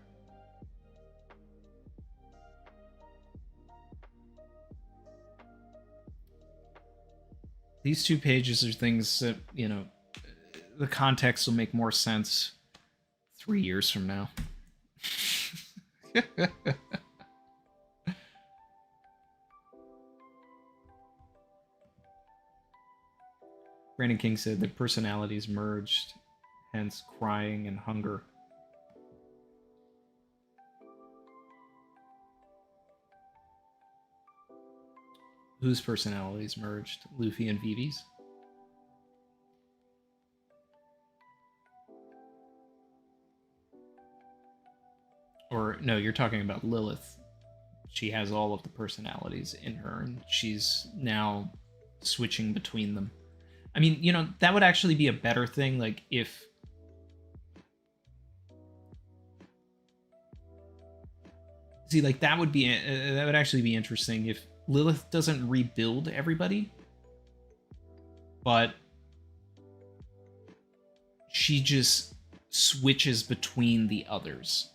These 2 pages are things that, you know, the context will make more sense 3 years from now. Brandon King said that personalities merged, hence crying and hunger. Whose personalities merged? Luffy and Vivi's? Or, no, you're talking about Lilith. She has all of the personalities in her, and she's now switching between them. I mean, you know, that would actually be a better thing, like, if... See, like, that would actually be interesting if Lilith doesn't rebuild everybody, but she just switches between the others.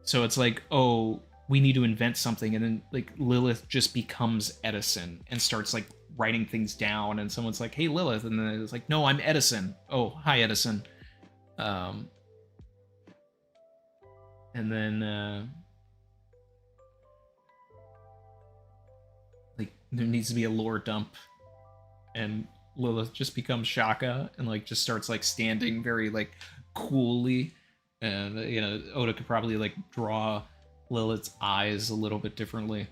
So it's like, oh, we need to invent something, and then, like, Lilith just becomes Edison and starts, like, writing things down, and someone's like, hey, Lilith, and then it's like, no, I'm Edison. Oh, hi, Edison. And then, like, there needs to be a lore dump, and Lilith just becomes Shaka, and, like, just starts, like, standing very, like, coolly, and, you know, Oda could probably, like, draw Lilith's eyes a little bit differently.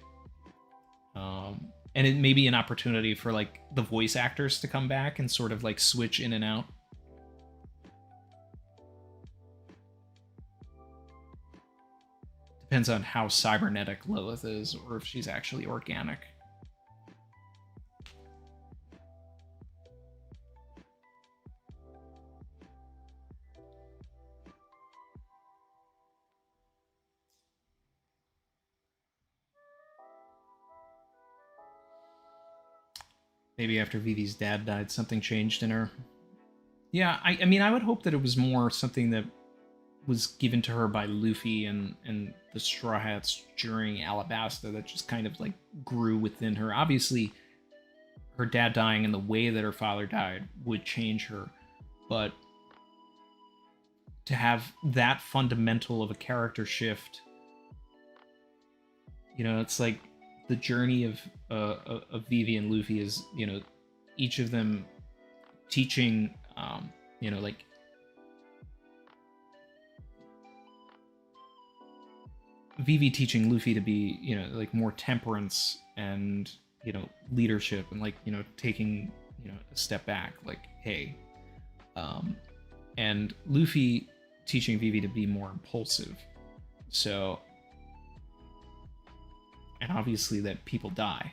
And it may be an opportunity for, like, the voice actors to come back and sort of, like, switch in and out. Depends on how cybernetic Lilith is, or if she's actually organic. Maybe after Vivi's dad died, something changed in her. Yeah, I mean, I would hope that it was more something that was given to her by Luffy and the Straw Hats during Alabasta that just kind of, like, grew within her. Obviously, her dad dying and the way that her father died would change her, but to have that fundamental of a character shift, you know, it's like the journey of Vivi and Luffy is, you know, each of them teaching, you know, like, Vivi teaching Luffy to be, you know, like, more temperance and, you know, leadership, and, like, you know, taking, you know, a step back, like, hey, and Luffy teaching Vivi to be more impulsive. So, and obviously that people die,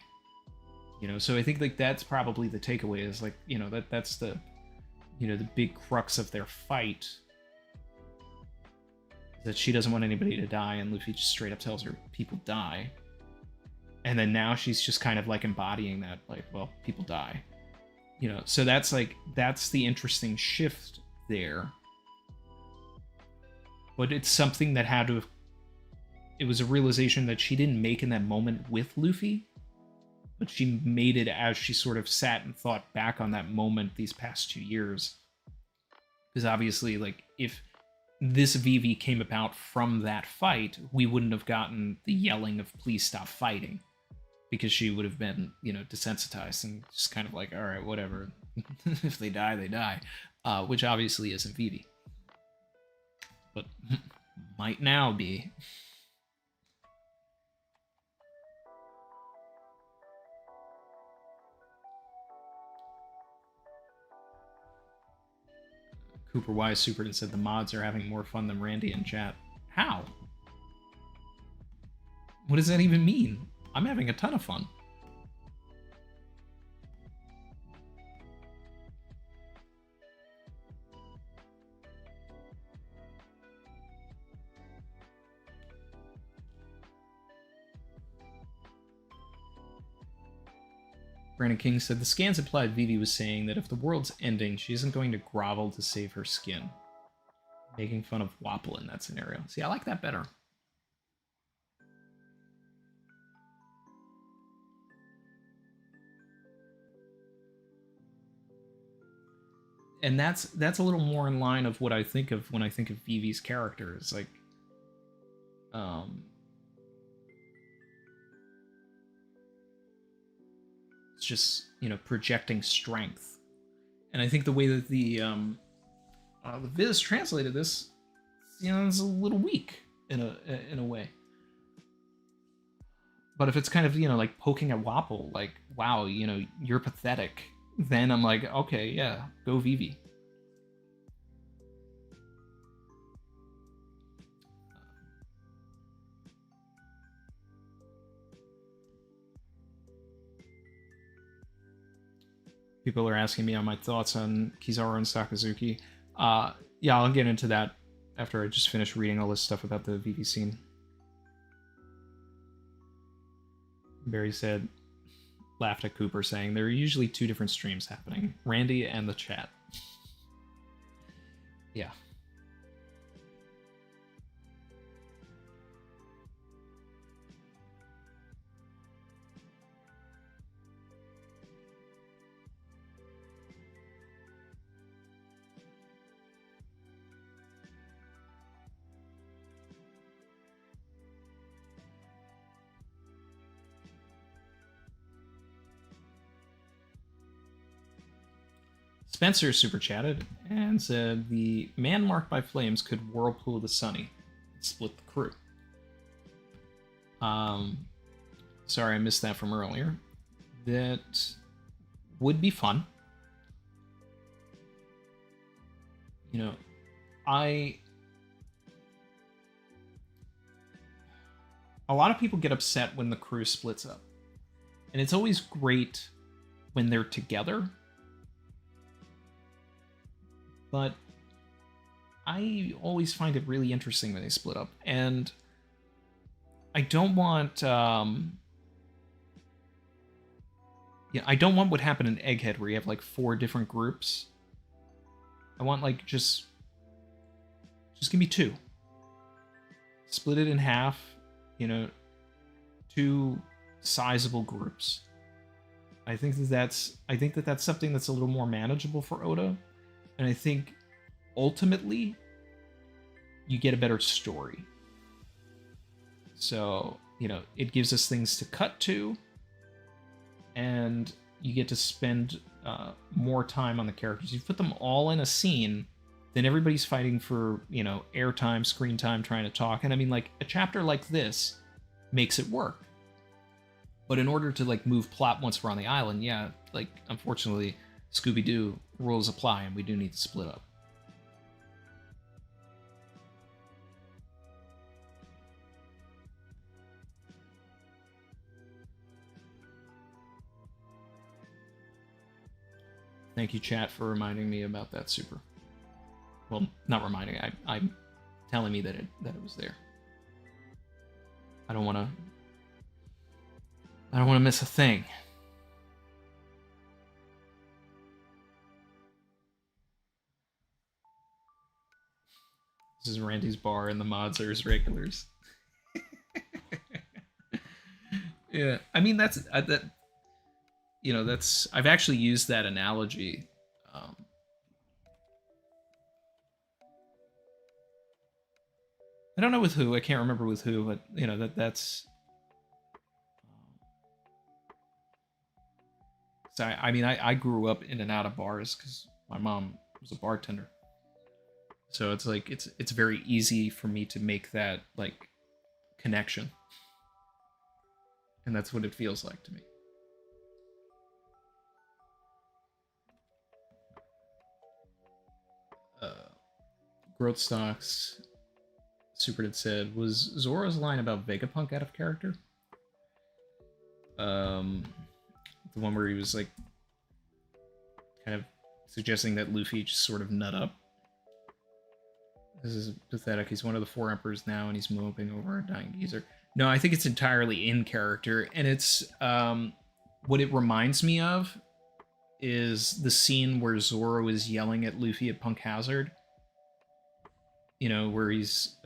you know, so I think, like, that's probably the takeaway, is, like, you know, that's the, you know, the big crux of their fight, that she doesn't want anybody to die, and Luffy just straight up tells her people die. And then now she's just kind of, like, embodying that, like, well, people die, you know. So that's, like, that's the interesting shift there. But it's something that had to have, it was a realization that she didn't make in that moment with Luffy, but she made it as she sort of sat and thought back on that moment these past 2 years. Because obviously, like, if this Vivi came about from that fight, we wouldn't have gotten the yelling of please stop fighting, because she would have been, you know, desensitized and just kind of like, all right, whatever. If they die, they die. Which obviously isn't Vivi. But might now be. Cooper Wise Super said the mods are having more fun than Randy in chat. How? What does that even mean? I'm having a ton of fun. Brandon King said the scans implied Vivi was saying that if the world's ending, she isn't going to grovel to save her skin. Making fun of Wapol in that scenario. See, I like that better. And that's a little more in line of what I think of when I think of Vivi's character. It's like, it's just, you know, projecting strength. And I think the way that the Viz translated this, you know, is a little weak in a way. But if it's kind of, you know, like poking at Wapol, like, wow, you know, you're pathetic, then I'm like, okay, yeah, go Vivi. People are asking me on my thoughts on Kizaru and Sakazuki. Yeah, I'll get into that after I just finish reading all this stuff about the Vivi scene. Barry said, laughed at Cooper, saying, there are usually two different streams happening. Randy and the chat. Yeah. Spencer super chatted and said the man marked by flames could whirlpool the Sunny, split the crew. Sorry I missed that from earlier. That would be fun. You know, a lot of people get upset when the crew splits up, and it's always great when they're together. But I always find it really interesting when they split up. And I don't want... I don't want what happened in Egghead, where you have, like, 4 different groups. I want, like, just give me 2. Split it in half, you know, 2 sizable groups. I think that's something that's a little more manageable for Oda. And I think, ultimately, you get a better story. So, you know, it gives us things to cut to, and you get to spend more time on the characters. You put them all in a scene, then everybody's fighting for, you know, airtime, screen time, trying to talk. And I mean, like, a chapter like this makes it work. But in order to, like, move plot once we're on the island, yeah, like, unfortunately, Scooby-Doo rules apply, and we do need to split up. Thank you, chat, for reminding me about that super. Well, not reminding. I'm telling me that it was there. I don't want to miss a thing. This is Randy's bar, and the mods are his regulars. Yeah, I mean that's that. You know, that's I've actually used that analogy. I don't know with who. I can't remember with who, but you know that's. So I mean, I grew up in and out of bars because my mom was a bartender. So it's like it's very easy for me to make that like connection. And that's what it feels like to me. Growth Stocks Super had said, was Zoro's line about Vegapunk out of character? The one where he was like kind of suggesting that Luffy just sort of nut up. This is pathetic. He's one of the 4 emperors now, and he's moping over a dying geezer. No, I think it's entirely in character, and it's what it reminds me of is the scene where Zoro is yelling at Luffy at Punk Hazard. You know, where he's,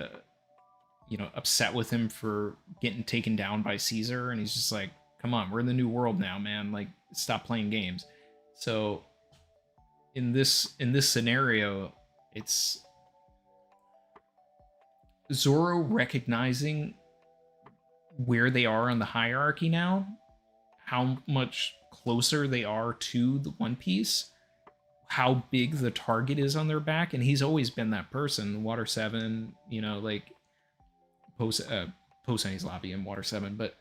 you know, upset with him for getting taken down by Caesar, and he's just like, come on, we're in the new world now, man. Like, stop playing games. So in this scenario, it's Zoro recognizing where they are on the hierarchy now, how much closer they are to the One Piece, how big the target is on their back, and he's always been that person. Water 7, you know, like Poseidon's Lobby and Water 7, but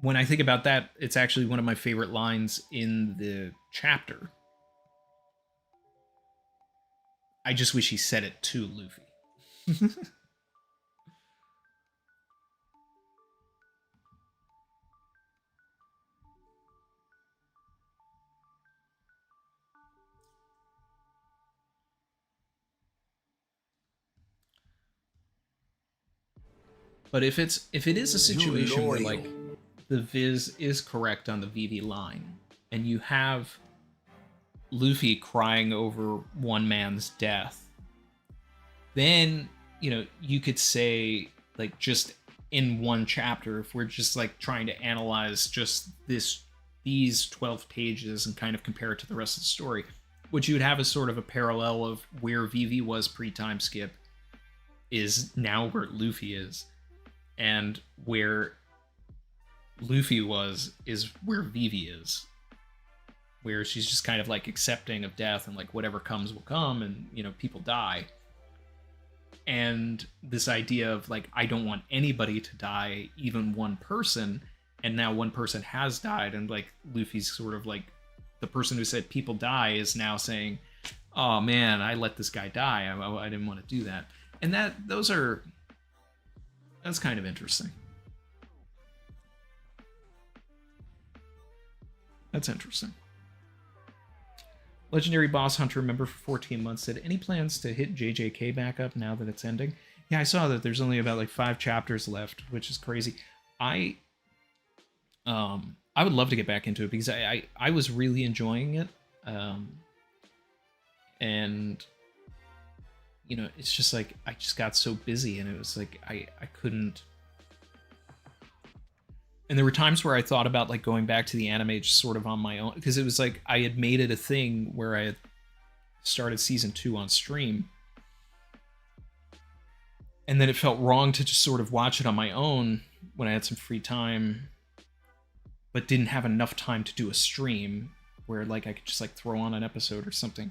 when I think about that, it's actually one of my favorite lines in the chapter. I just wish he said it to Luffy. But if it is a situation where like the Viz is correct on the Vivi line, and you have Luffy crying over one man's death, then, you know, you could say, like, just in one chapter, if we're just like trying to analyze just these 12 pages and kind of compare it to the rest of the story, what you would have is sort of a parallel of where Vivi was pre-time skip is now where Luffy is, and where Luffy was is where Vivi is, where she's just kind of like accepting of death and like whatever comes will come, and, you know, people die. And this idea of like, I don't want anybody to die, even one person, and now one person has died, and like Luffy's sort of like the person who said people die is now saying, oh man, I let this guy die, I didn't want to do that. And that's kind of interesting. That's interesting. Legendary Boss Hunter member for 14 months said, any plans to hit JJK back up now that it's ending? Yeah, I saw that there's only about like 5 chapters left, which is crazy. I would love to get back into it because I was really enjoying it. And you know, it's just like I just got so busy, and it was like I couldn't. And there were times where I thought about like going back to the anime just sort of on my own, because it was like I had made it a thing where I had started season 2 on stream, and then it felt wrong to just sort of watch it on my own when I had some free time, but didn't have enough time to do a stream where like I could just like throw on an episode or something.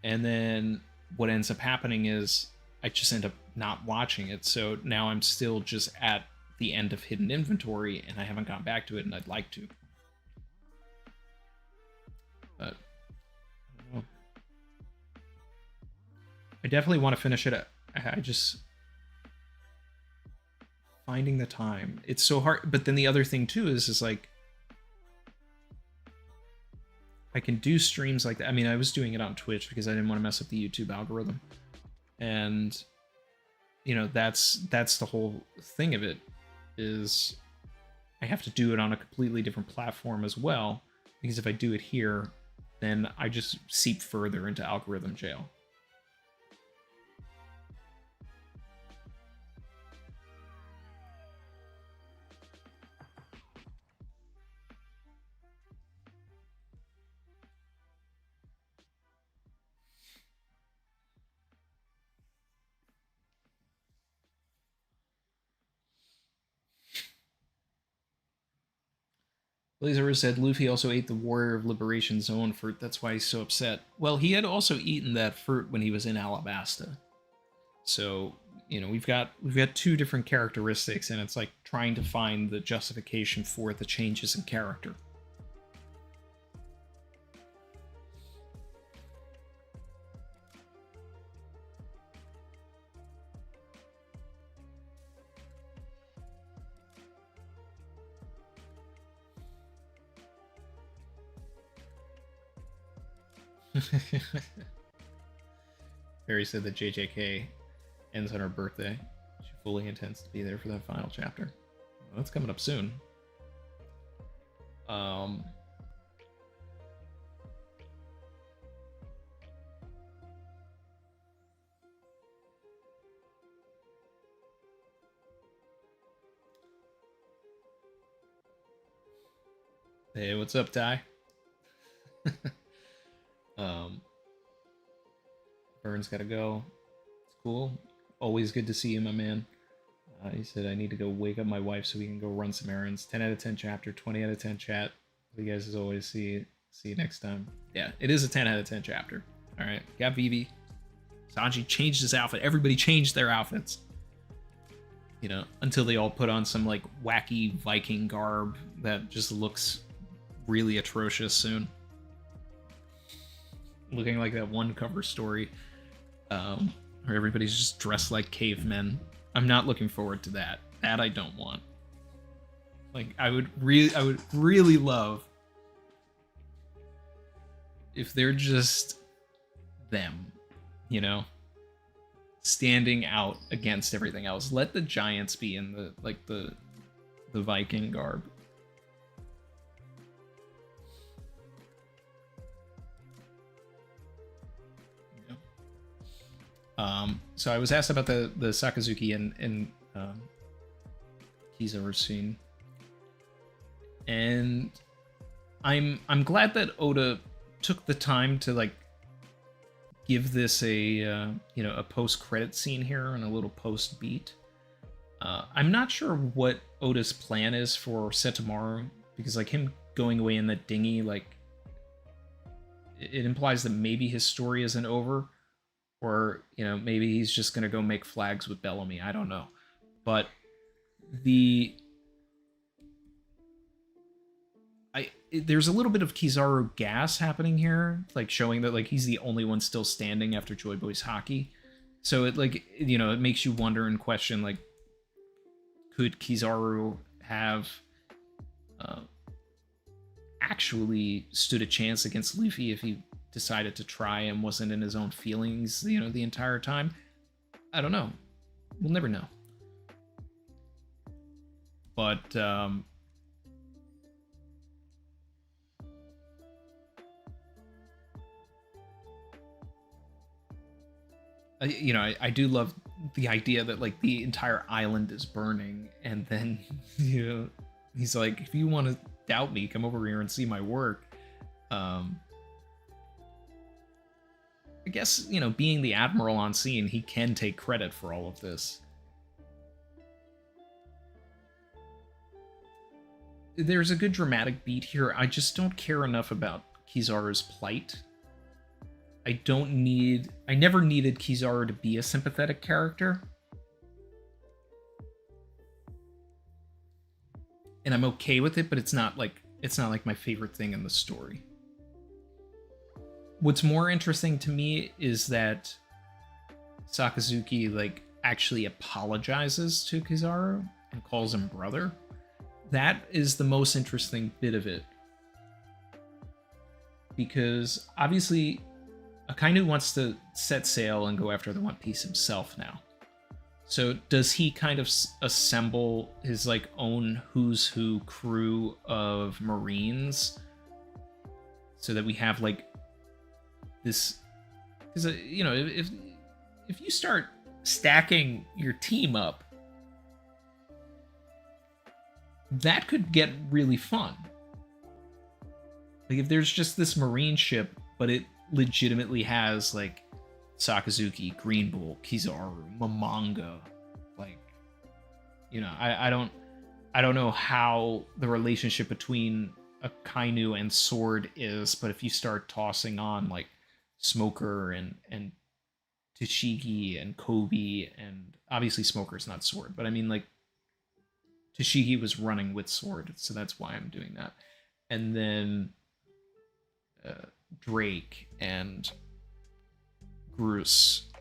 And then what ends up happening is I just end up not watching it. So now I'm still just at the end of Hidden Inventory, and I haven't gone back to it, and I'd like to. But I don't know. I definitely want to finish it. I just finding the time. It's so hard. But then the other thing too is like I can do streams like that. I mean, I was doing it on Twitch because I didn't want to mess up the YouTube algorithm. And, you know, that's the whole thing of it, is I have to do it on a completely different platform as well, because if I do it here, then I just seep further into algorithm jail. Blazer said Luffy also ate the Warrior of Liberation Zone fruit. That's why he's so upset. Well, he had also eaten that fruit when he was in Alabasta. So, you know, we've got 2 different characteristics, and it's like trying to find the justification for the changes in character. Barry said that JJK ends on her birthday. She fully intends to be there for that final chapter. Well, that's coming up soon. Hey, what's up, Ty? Vern's gotta go. It's cool. Always good to see you, my man. He said I need to go wake up my wife so we can go run some errands. 10 out of 10 chapter, 20 out of 10 chat. You guys as always, see you next time. Yeah, it is a 10 out of 10 chapter. All right, got Vivi. Sanji changed his outfit. Everybody changed their outfits. You know, until they all put on some like wacky Viking garb that just looks really atrocious soon. Looking like that one cover story where everybody's just dressed like cavemen. I'm not looking forward to that. That I don't want. Like I would really love if they're just them, you know, standing out against everything else. Let the giants be in the Viking garb. So I was asked about the Sakazuki and Kizaru scene, and I'm glad that Oda took the time to like give this a a post-credit scene here and a little post-beat. I'm not sure what Oda's plan is for Sentomaru, because like him going away in the dinghy, like it implies that maybe his story isn't over. Or, you know, maybe he's just going to go make flags with Bellamy. I don't know. But there's a little bit of Kizaru gas happening here, like showing that like he's the only one still standing after Joy Boys hockey. So it like, you know, it makes you wonder and question, like, could Kizaru have actually stood a chance against Luffy if he decided to try and wasn't in his own feelings, you know, the entire time? I don't know. We'll never know. But I do love the idea that like the entire island is burning, and then you know he's like, if you want to doubt me, come over here and see my work. I guess, you know, being the admiral on scene, he can take credit for all of this. There's a good dramatic beat here. I just don't care enough about Kizaru's plight. I never needed Kizaru to be a sympathetic character. And I'm okay with it, but it's not like my favorite thing in the story. What's more interesting to me is that Sakazuki like actually apologizes to Kizaru and calls him brother. That is the most interesting bit of it. Because obviously Akainu wants to set sail and go after the One Piece himself now. So does he kind of assemble his like own who's who crew of Marines so that we have like this? Because you know, if you start stacking your team up, that could get really fun. Like if there's just this Marine ship, but it legitimately has like Sakazuki, Green Bull, Kizaru, Momonga, like, you know, I don't know how the relationship between Akainu and Sword is, but if you start tossing on like Smoker and Tashigi and Kobe, and obviously Smoker's not Sword, but I mean like Tashigi was running with Sword, so that's why I'm doing that. And then Drake and Bruce,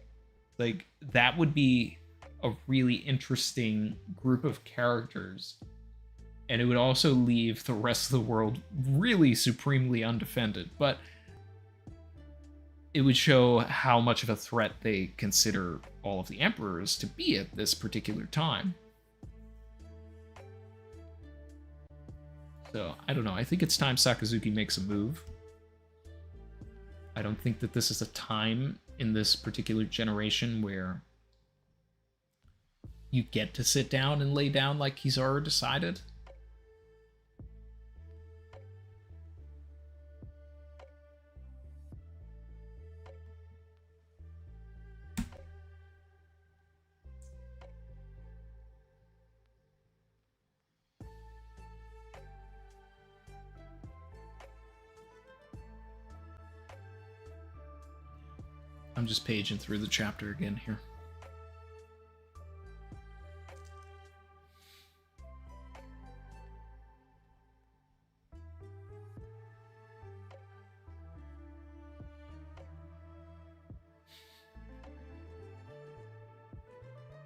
like that would be a really interesting group of characters, and it would also leave the rest of the world really supremely undefended. But it would show how much of a threat they consider all of the emperors to be at this particular time. So, I don't know. I think it's time Sakazuki makes a move. I don't think that this is a time in this particular generation where you get to sit down and lay down like Kizaru decided. I'm just paging through the chapter again here.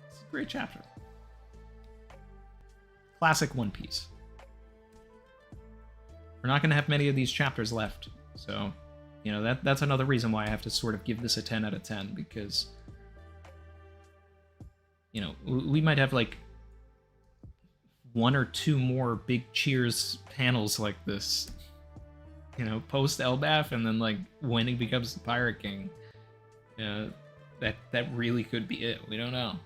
It's a great chapter. Classic One Piece. We're not going to have many of these chapters left, so... You know, that's another reason why I have to sort of give this a 10 out of 10, because, you know, we might have, like, 1 or 2 more big Cheers panels like this, you know, post Elbaf, and then, like, when he becomes the Pirate King. That really could be it. We don't know.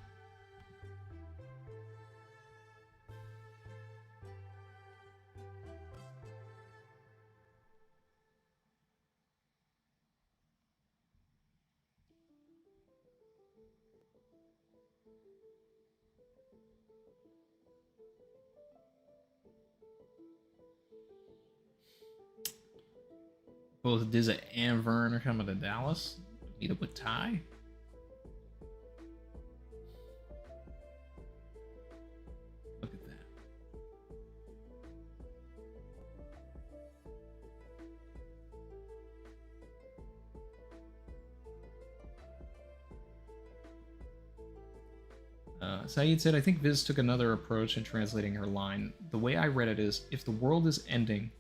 Both Dizza and Vern are coming to Dallas. Meet up with Ty. Look at that. Saeed said, I think Viz took another approach in translating her line. The way I read it is, if the world is ending,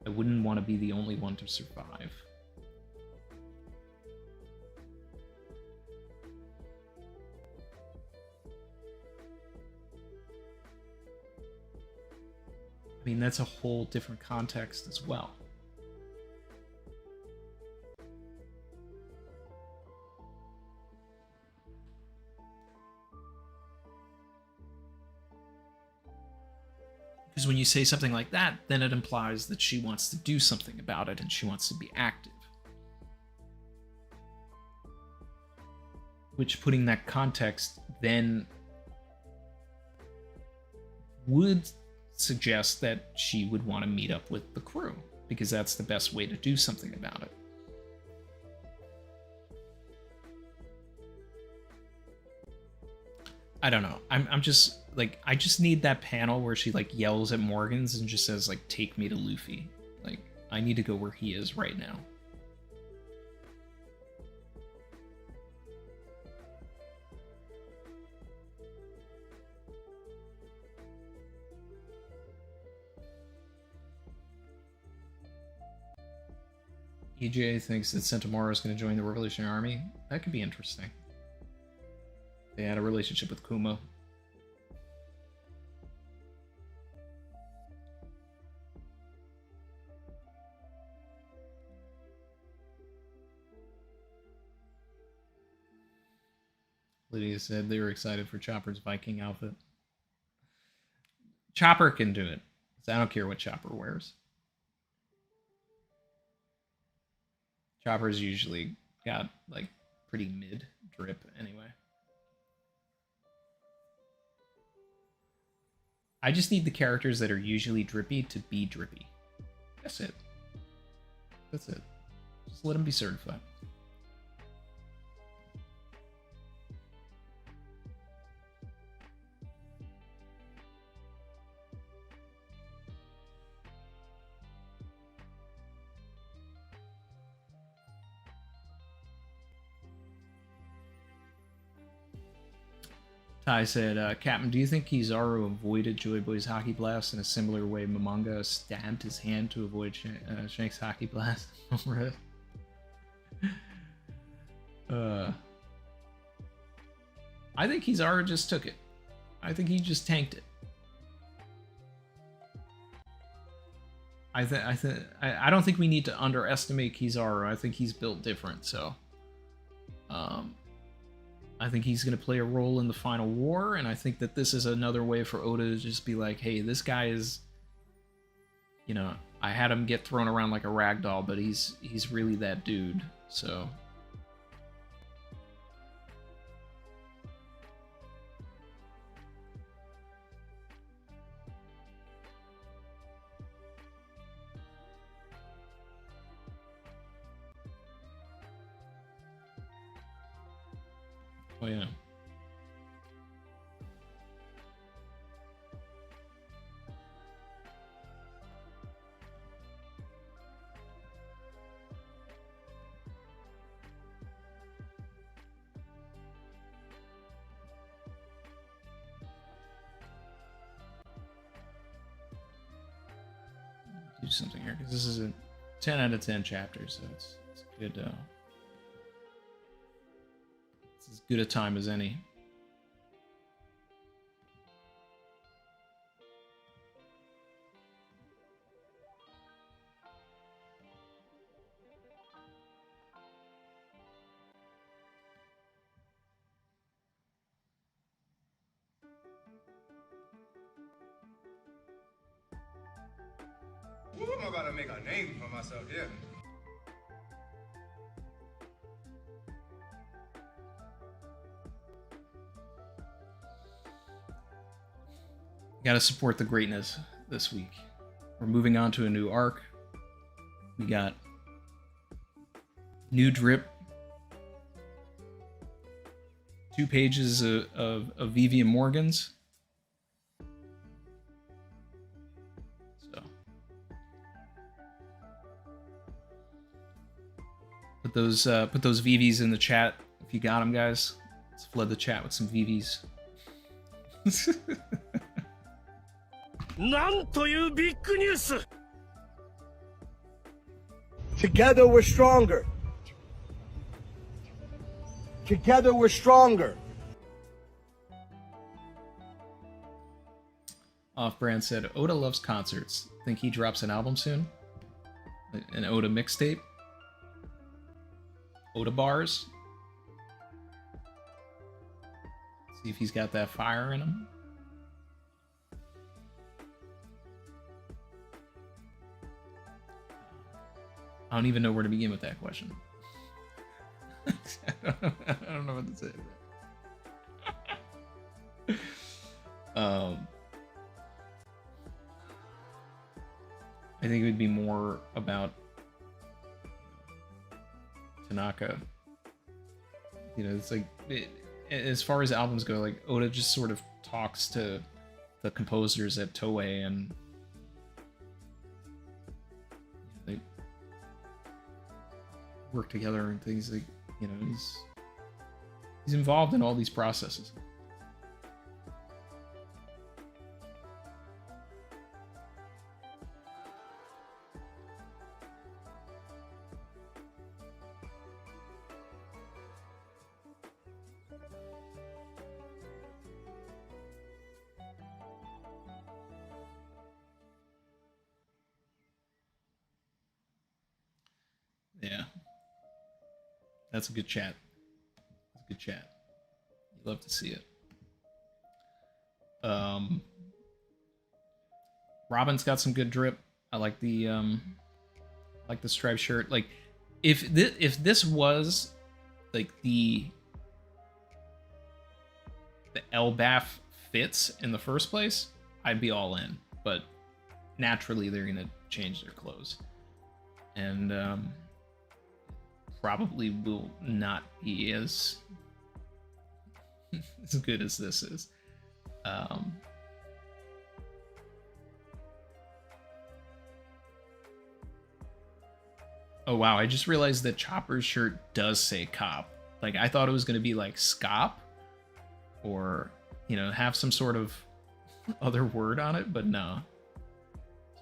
I wouldn't want to be the only one to survive. I mean, that's a whole different context as well. Because when you say something like that, then it implies that she wants to do something about it and she wants to be active. Which, putting that context, then would suggest that she would want to meet up with the crew, because that's the best way to do something about it. I don't know. I'm just like, I just need that panel where she like yells at Morgans and just says like, take me to Luffy. Like, I need to go where he is right now. EJ thinks that Sentomaru is going to join the Revolutionary Army. That could be interesting. They had a relationship with Kuma. Lydia said they were excited for Chopper's Viking outfit. Chopper can do it. So I don't care what Chopper wears. Chopper's usually got like pretty mid drip anyway. I just need the characters that are usually drippy to be drippy. That's it. That's it. Just let them be certified. Ty said, Captain, do you think Kizaru avoided Joy Boy's Hockey Blast in a similar way Momonga stabbed his hand to avoid Shank's Hockey Blast? I think Kizaru just took it. I think he just tanked it. I don't think we need to underestimate Kizaru. I think he's built different, so I think he's going to play a role in the final war, and I think that this is another way for Oda to just be like, hey, this guy is, you know, I had him get thrown around like a rag doll, but he's really that dude. So oh yeah. Do something here, because this is a 10 out of 10 chapter, so it's good. It's as good a time as any. Ooh, I'm about to make a name for myself here. Gotta support the greatness this week. We're moving on to a new arc. We got new drip. 2 pages of Vivi and Morgan's. So put those VVs in the chat if you got them, guys. Let's flood the chat with some VVs. なんというビッグニュース Together we're stronger. Together we're stronger. Off-brand said, Oda loves concerts. Think he drops an album soon? An Oda mixtape? Oda bars? See if he's got that fire in him. I don't even know where to begin with that question. I don't know what to say. I think it would be more about Tanaka. You know, it's like as far as albums go, like Oda just sort of talks to the composers at Toei, and they work together and things. Like, you know, he's involved in all these processes. Yeah. That's a good chat. That's a good chat. You love to see it. Robin's got some good drip. I like the striped shirt. Like, if this was like the Elbaf fits in the first place, I'd be all in. But naturally, they're gonna change their clothes, and probably will not be as good as this is. Oh wow, I just realized that Chopper's shirt does say cop. Like, I thought it was going to be like scop, or, you know, have some sort of other word on it, but no.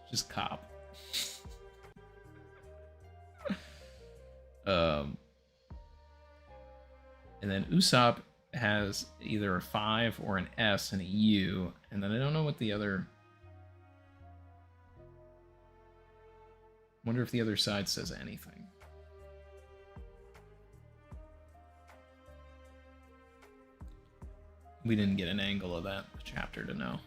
It's just cop. And then Usopp has either a 5 or an S and a U. And then I don't know what the other... Wonder if the other side says anything. We didn't get an angle of that chapter to know.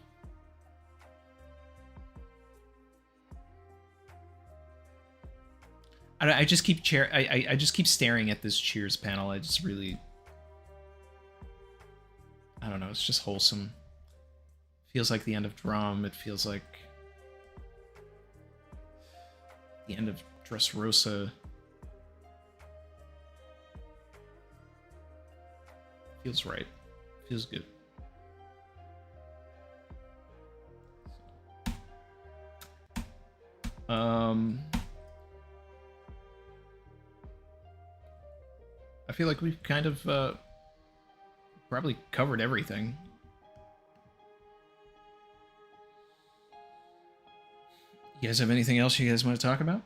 I just keep I just keep staring at this Cheers panel. I just really, I don't know. It's just wholesome. Feels like the end of Drum. It feels like the end of Dressrosa. Feels right. Feels good. I feel like we've kind of probably covered everything. You guys have anything else you guys want to talk about?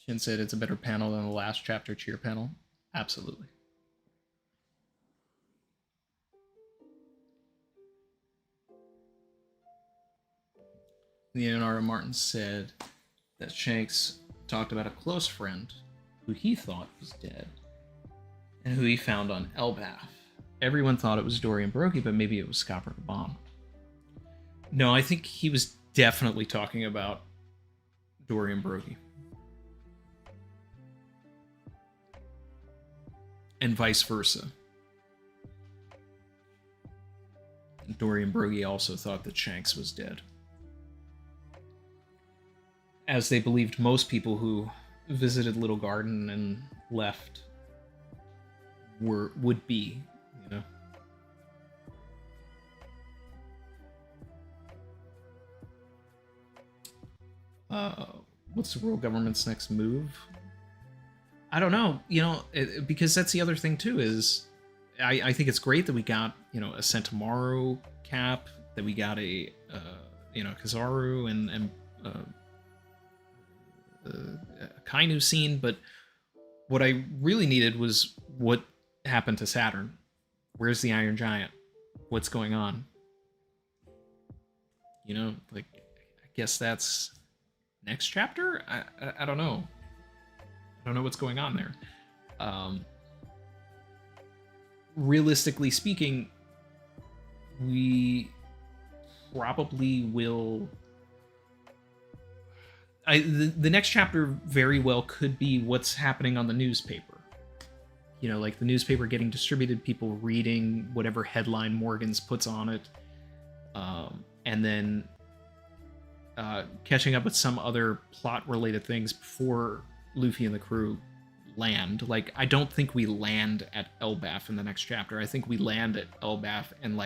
Shin said it's a better panel than the last chapter cheer panel. Absolutely. Leonardo Martin said that Shanks talked about a close friend who he thought was dead and who he found on Elbaf. Everyone thought it was Dory and Brokey, but maybe it was Scopper the Bomb. No, I think he was definitely talking about Dory and Brokey. And vice versa. Dory and Broggy also thought that Shanks was dead. As they believed most people who visited Little Garden and left would be, you know. What's the world government's next move? I don't know, because that's the other thing too, is I think it's great that we got, a Sentomaru cap, that we got a, Kizaru and Kainu scene, but what I really needed was what happened to Saturn. Where's the Iron Giant? What's going on? I guess that's next chapter? I don't know. I don't know what's going on there. Realistically speaking, we probably will... the next chapter very well could be what's happening on the newspaper. Like the newspaper getting distributed, people reading whatever headline Morgans puts on it, and then catching up with some other plot-related things before Luffy and the crew land. Like, I don't think we land at Elbaf in the next chapter. I think we land at Elbaf in,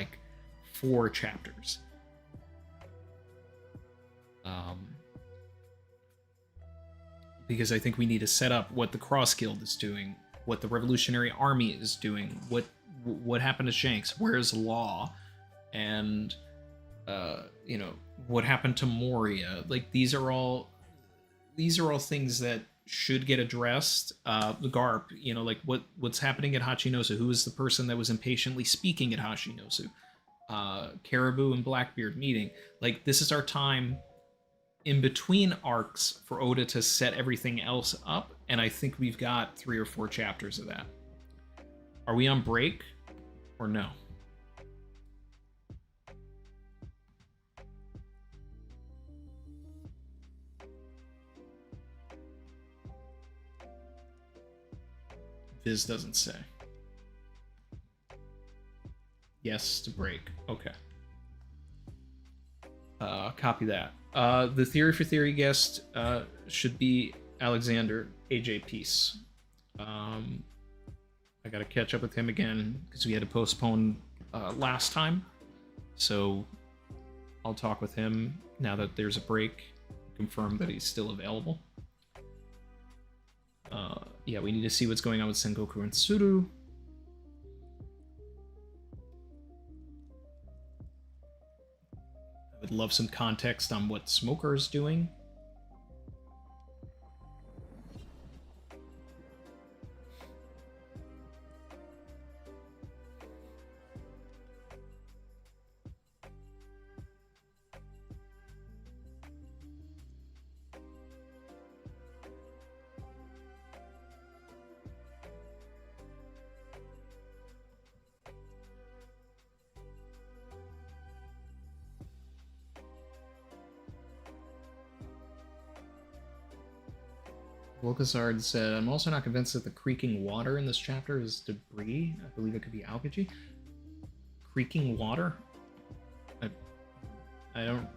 4 chapters. Because I think we need to set up what the Cross Guild is doing, what the Revolutionary Army is doing, what happened to Shanks, where's Law, and, what happened to Moria. These are all things that should get addressed. The Garp, what's happening at Hachinosu? Who is the person that was impatiently speaking at Hachinosu? Caribou and Blackbeard meeting. This is our time in between arcs for Oda to set everything else up, and I think we've got 3 or 4 chapters of that. Are we on break or no? Viz doesn't say. Yes to break. Okay. Copy that. The Theory for Theory guest should be Alexander AJ Peace. I gotta catch up with him again because we had to postpone last time. So I'll talk with him now that there's a break. Confirm that he's still available. yeah, we need to see what's going on with Sengoku and Tsuru. I would love some context on what Smoker is doing. Volkazard said, I'm also not convinced that the creaking water in this chapter is debris. I believe it could be algae. Creaking water? I don't...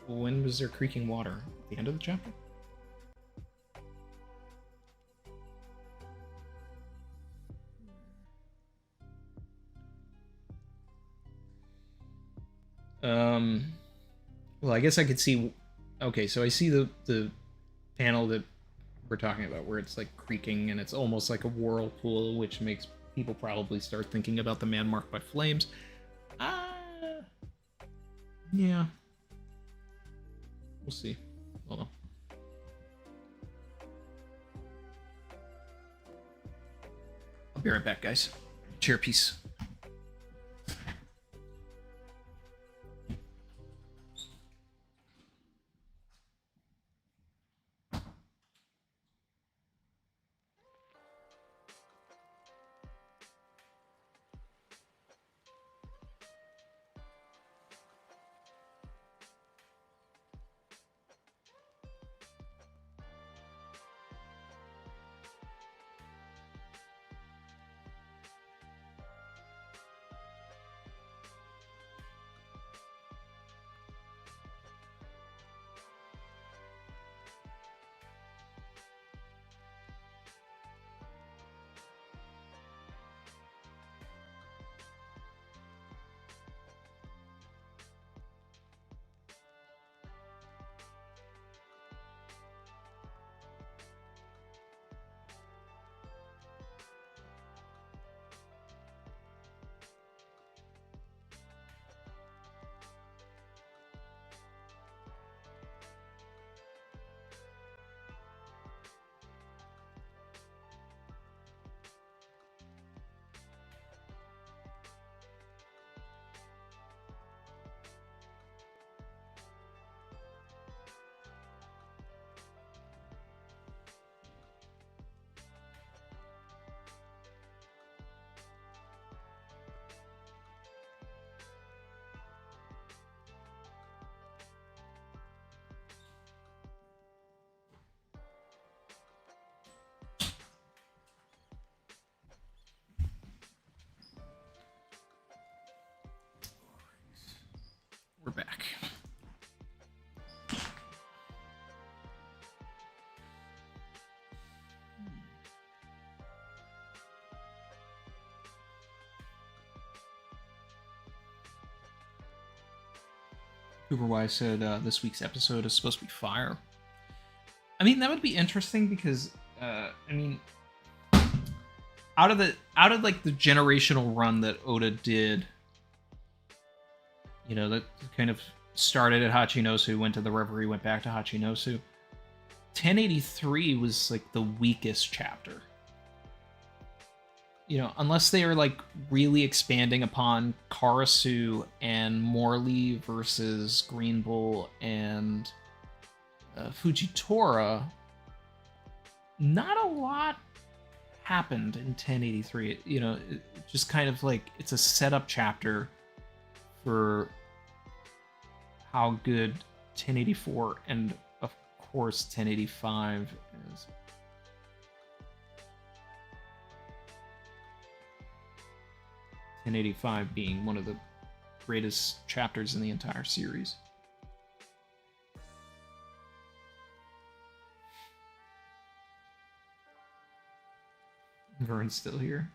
When was there creaking water? At the end of the chapter? Well, I guess I could see... Okay, so I see the panel that we're talking about, where it's like creaking and it's almost like a whirlpool, which makes people probably start thinking about the man marked by flames. Yeah. We'll see. Hold on. I'll be right back, guys. Chair piece. We're back. Cooper Wise said this week's episode is supposed to be fire. I mean, that would be interesting because I mean, out of like the generational run that Oda did, you know, that kind of started at Hachinosu, went to the Reverie, went back to Hachinosu. 1083 was like the weakest chapter. You know, unless they are like really expanding upon Karasu and Morley versus Green Bull and Fujitora, not a lot happened in 1083. You know, it just kind of like it's a setup chapter for how good 1084 and of course 1085 is. .1085 being one of the greatest chapters in the entire series. Vern's still here.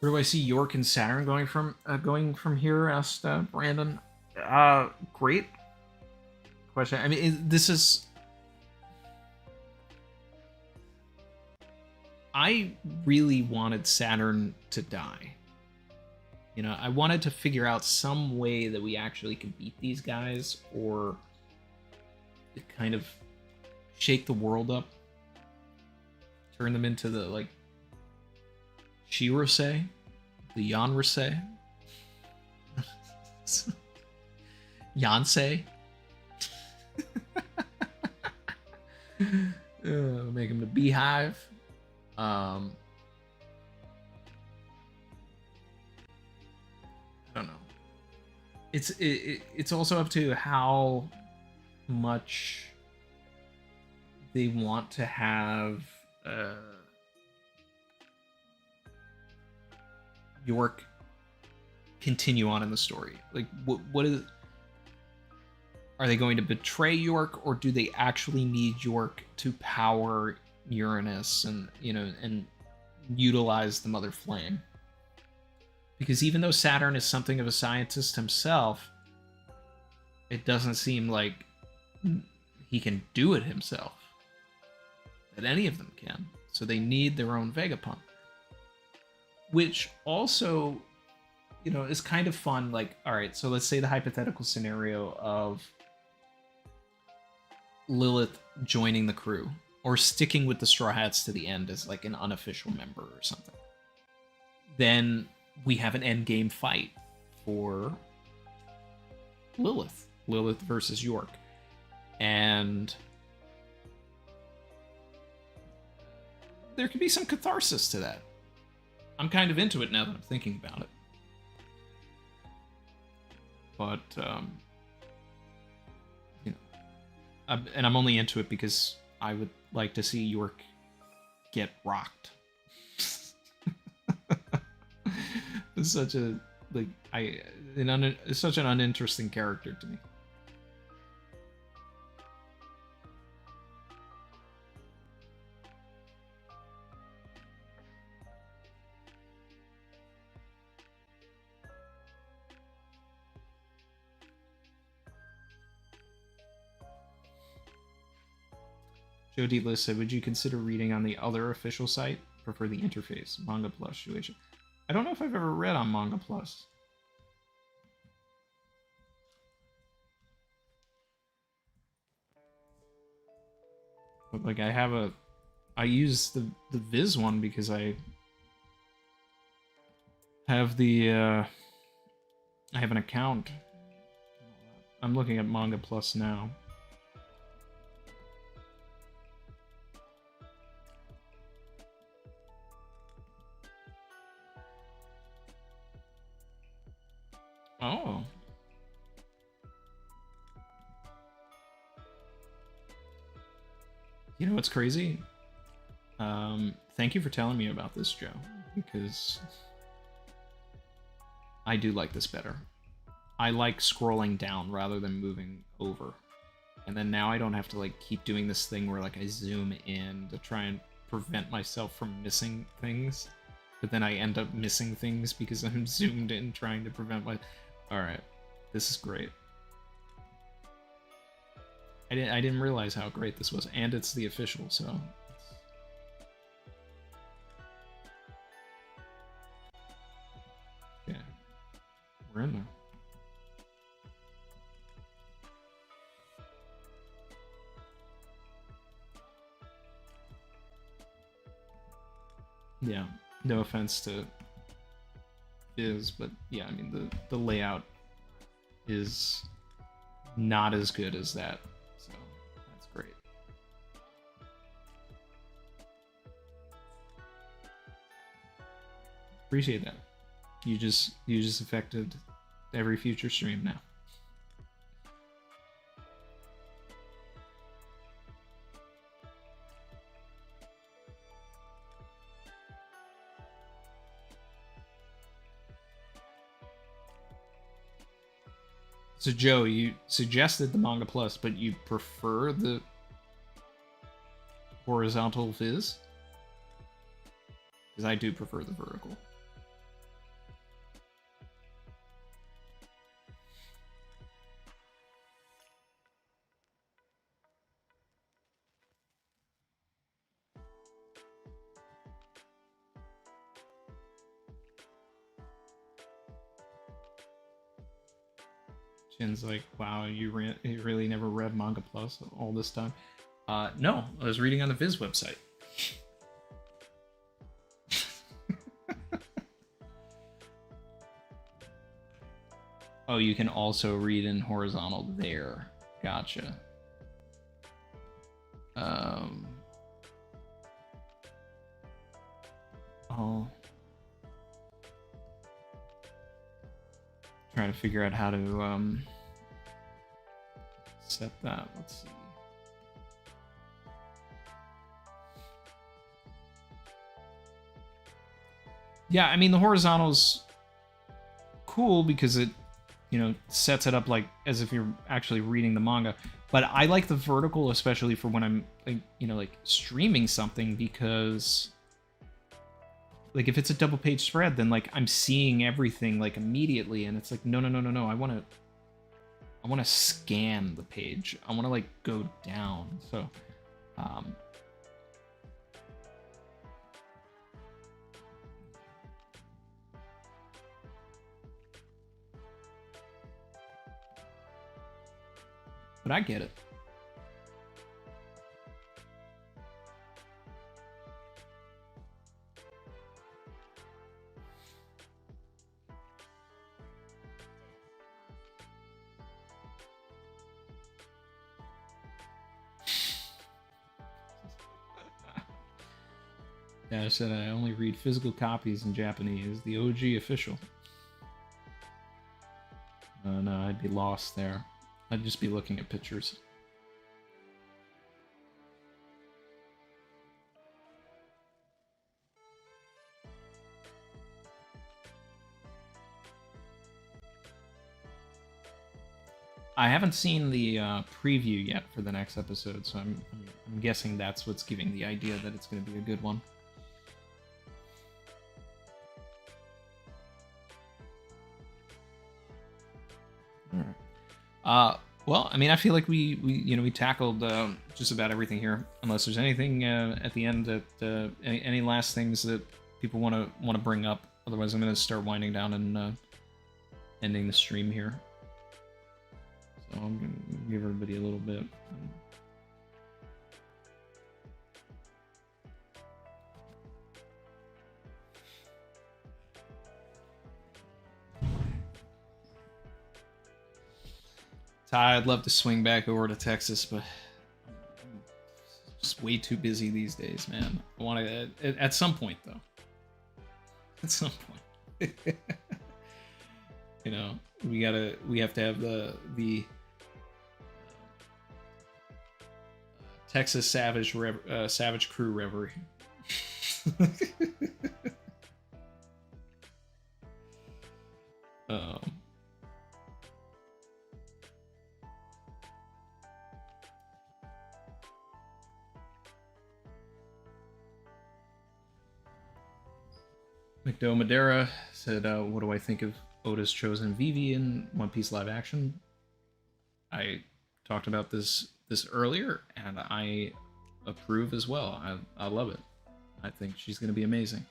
Where do I see York and Saturn going from here? Asked Brandon. Great question. I mean, this is. I really wanted Saturn to die. You know, I wanted to figure out some way that we actually could beat these guys, or kind of shake the world up, turn them into the like Shirosei, the Yanrosei, Yansei. Make him the Beehive. I don't know. It's also up to how much they want to have York continue on in the story. Like, what is? Are they going to betray York, or do they actually need York to power Uranus and, you know, and utilize the Mother Flame? Because even though Saturn is something of a scientist himself, it doesn't seem like he can do it himself. That any of them can. So they need their own Vegapunk. Which also, you know, is kind of fun. Like, alright, so let's say the hypothetical scenario of Lilith joining the crew, or sticking with the Straw Hats to the end as like an unofficial member or something. Then we have an endgame fight for Lilith versus York. And there could be some catharsis to that. I'm kind of into it now that I'm thinking about it. But, you know, and I'm only into it because I would like to see York get rocked. It's such a like it's such an uninteresting character to me. Joe D. List said, would you consider reading on the other official site? Prefer the interface, Manga Plus, Shueisha. I don't know if I've ever read on Manga Plus. But like I use the Viz one because I have I have an account. I'm looking at Manga Plus now. Oh. You know what's crazy? Thank you for telling me about this, Joe, because I do like this better. I like scrolling down rather than moving over. And then now I don't have to like keep doing this thing where like I zoom in to try and prevent myself from missing things. But then I end up missing things because I'm zoomed in trying to prevent my... Alright, this is great. I didn't realize how great this was, and it's the official, so... Okay, we're in there. Yeah, no offense to Viz, but yeah, I mean the layout is not as good as that, so that's great. Appreciate that. You just affected every future stream now. So Joe, you suggested the Manga Plus, but you prefer the horizontal Viz? Because I do prefer the vertical. Jin's like, wow, you really never read Manga Plus all this time. No, I was reading on the Viz website. Oh, you can also read in horizontal there. Gotcha. Oh. Trying to figure out how to set that. Let's see. Yeah, I mean the horizontal's cool because it, you know, sets it up like as if you're actually reading the manga. But I like the vertical, especially for when I'm, like, you know, like streaming something, because like if it's a double page spread, then like I'm seeing everything like immediately, and it's like no. I want to scan the page. I want to like go down. So but I get it. Yeah, I said I only read physical copies in Japanese. The OG official. No, I'd be lost there. I'd just be looking at pictures. I haven't seen the preview yet for the next episode, so I'm guessing that's what's giving the idea that it's going to be a good one. All right. Well, I mean, I feel like we tackled just about everything here. Unless there's anything at the end that any last things that people want to bring up. Otherwise, I'm going to start winding down and ending the stream here. So I'm going to give everybody a little bit. I'd love to swing back over to Texas, but I'm just way too busy these days, man. I want to at some point, though. At some point, you know, we have to have the Texas Savage Crew Reverie. McDo Madera said, what do I think of Oda's chosen Vivi in One Piece live action? I talked about this earlier, and I approve as well. I love it. I think she's going to be amazing.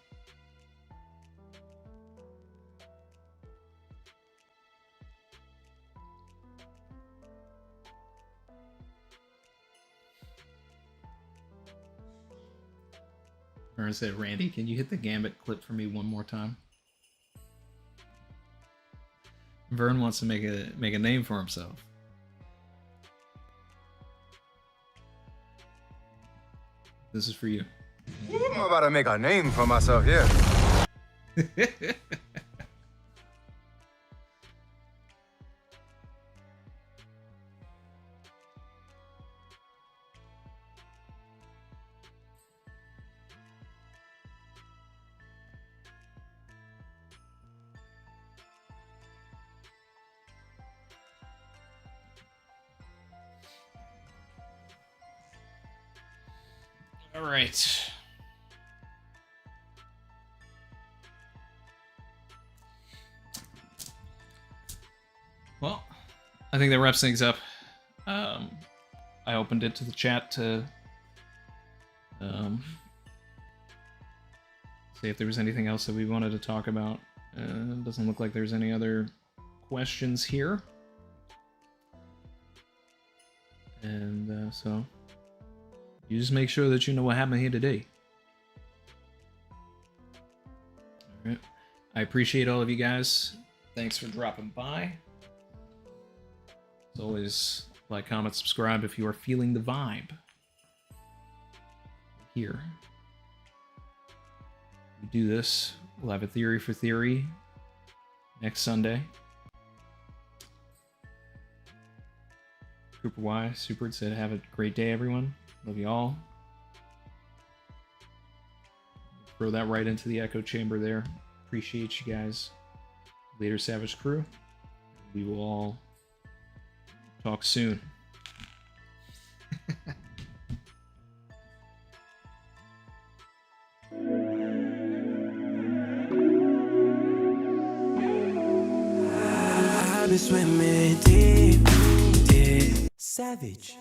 Vern said, Randy, can you hit the Gambit clip for me one more time? Vern wants to make a name for himself. This is for you. I'm about to make a name for myself here. All right. Well, I think that wraps things up. I opened it to the chat to see if there was anything else that we wanted to talk about. It doesn't look like there's any other questions here. And so you just make sure that you know what happened here today. All right. I appreciate all of you guys. Thanks for dropping by. As always, like, comment, subscribe if you are feeling the vibe. Here. We do this. We'll have a theory for theory next Sunday. Cooper Y. Super said, have a great day, everyone. Love you all. Throw that right into the echo chamber there. Appreciate you guys. Later, Savage Crew. We will all talk soon. I've been swimming deep, deep. Savage.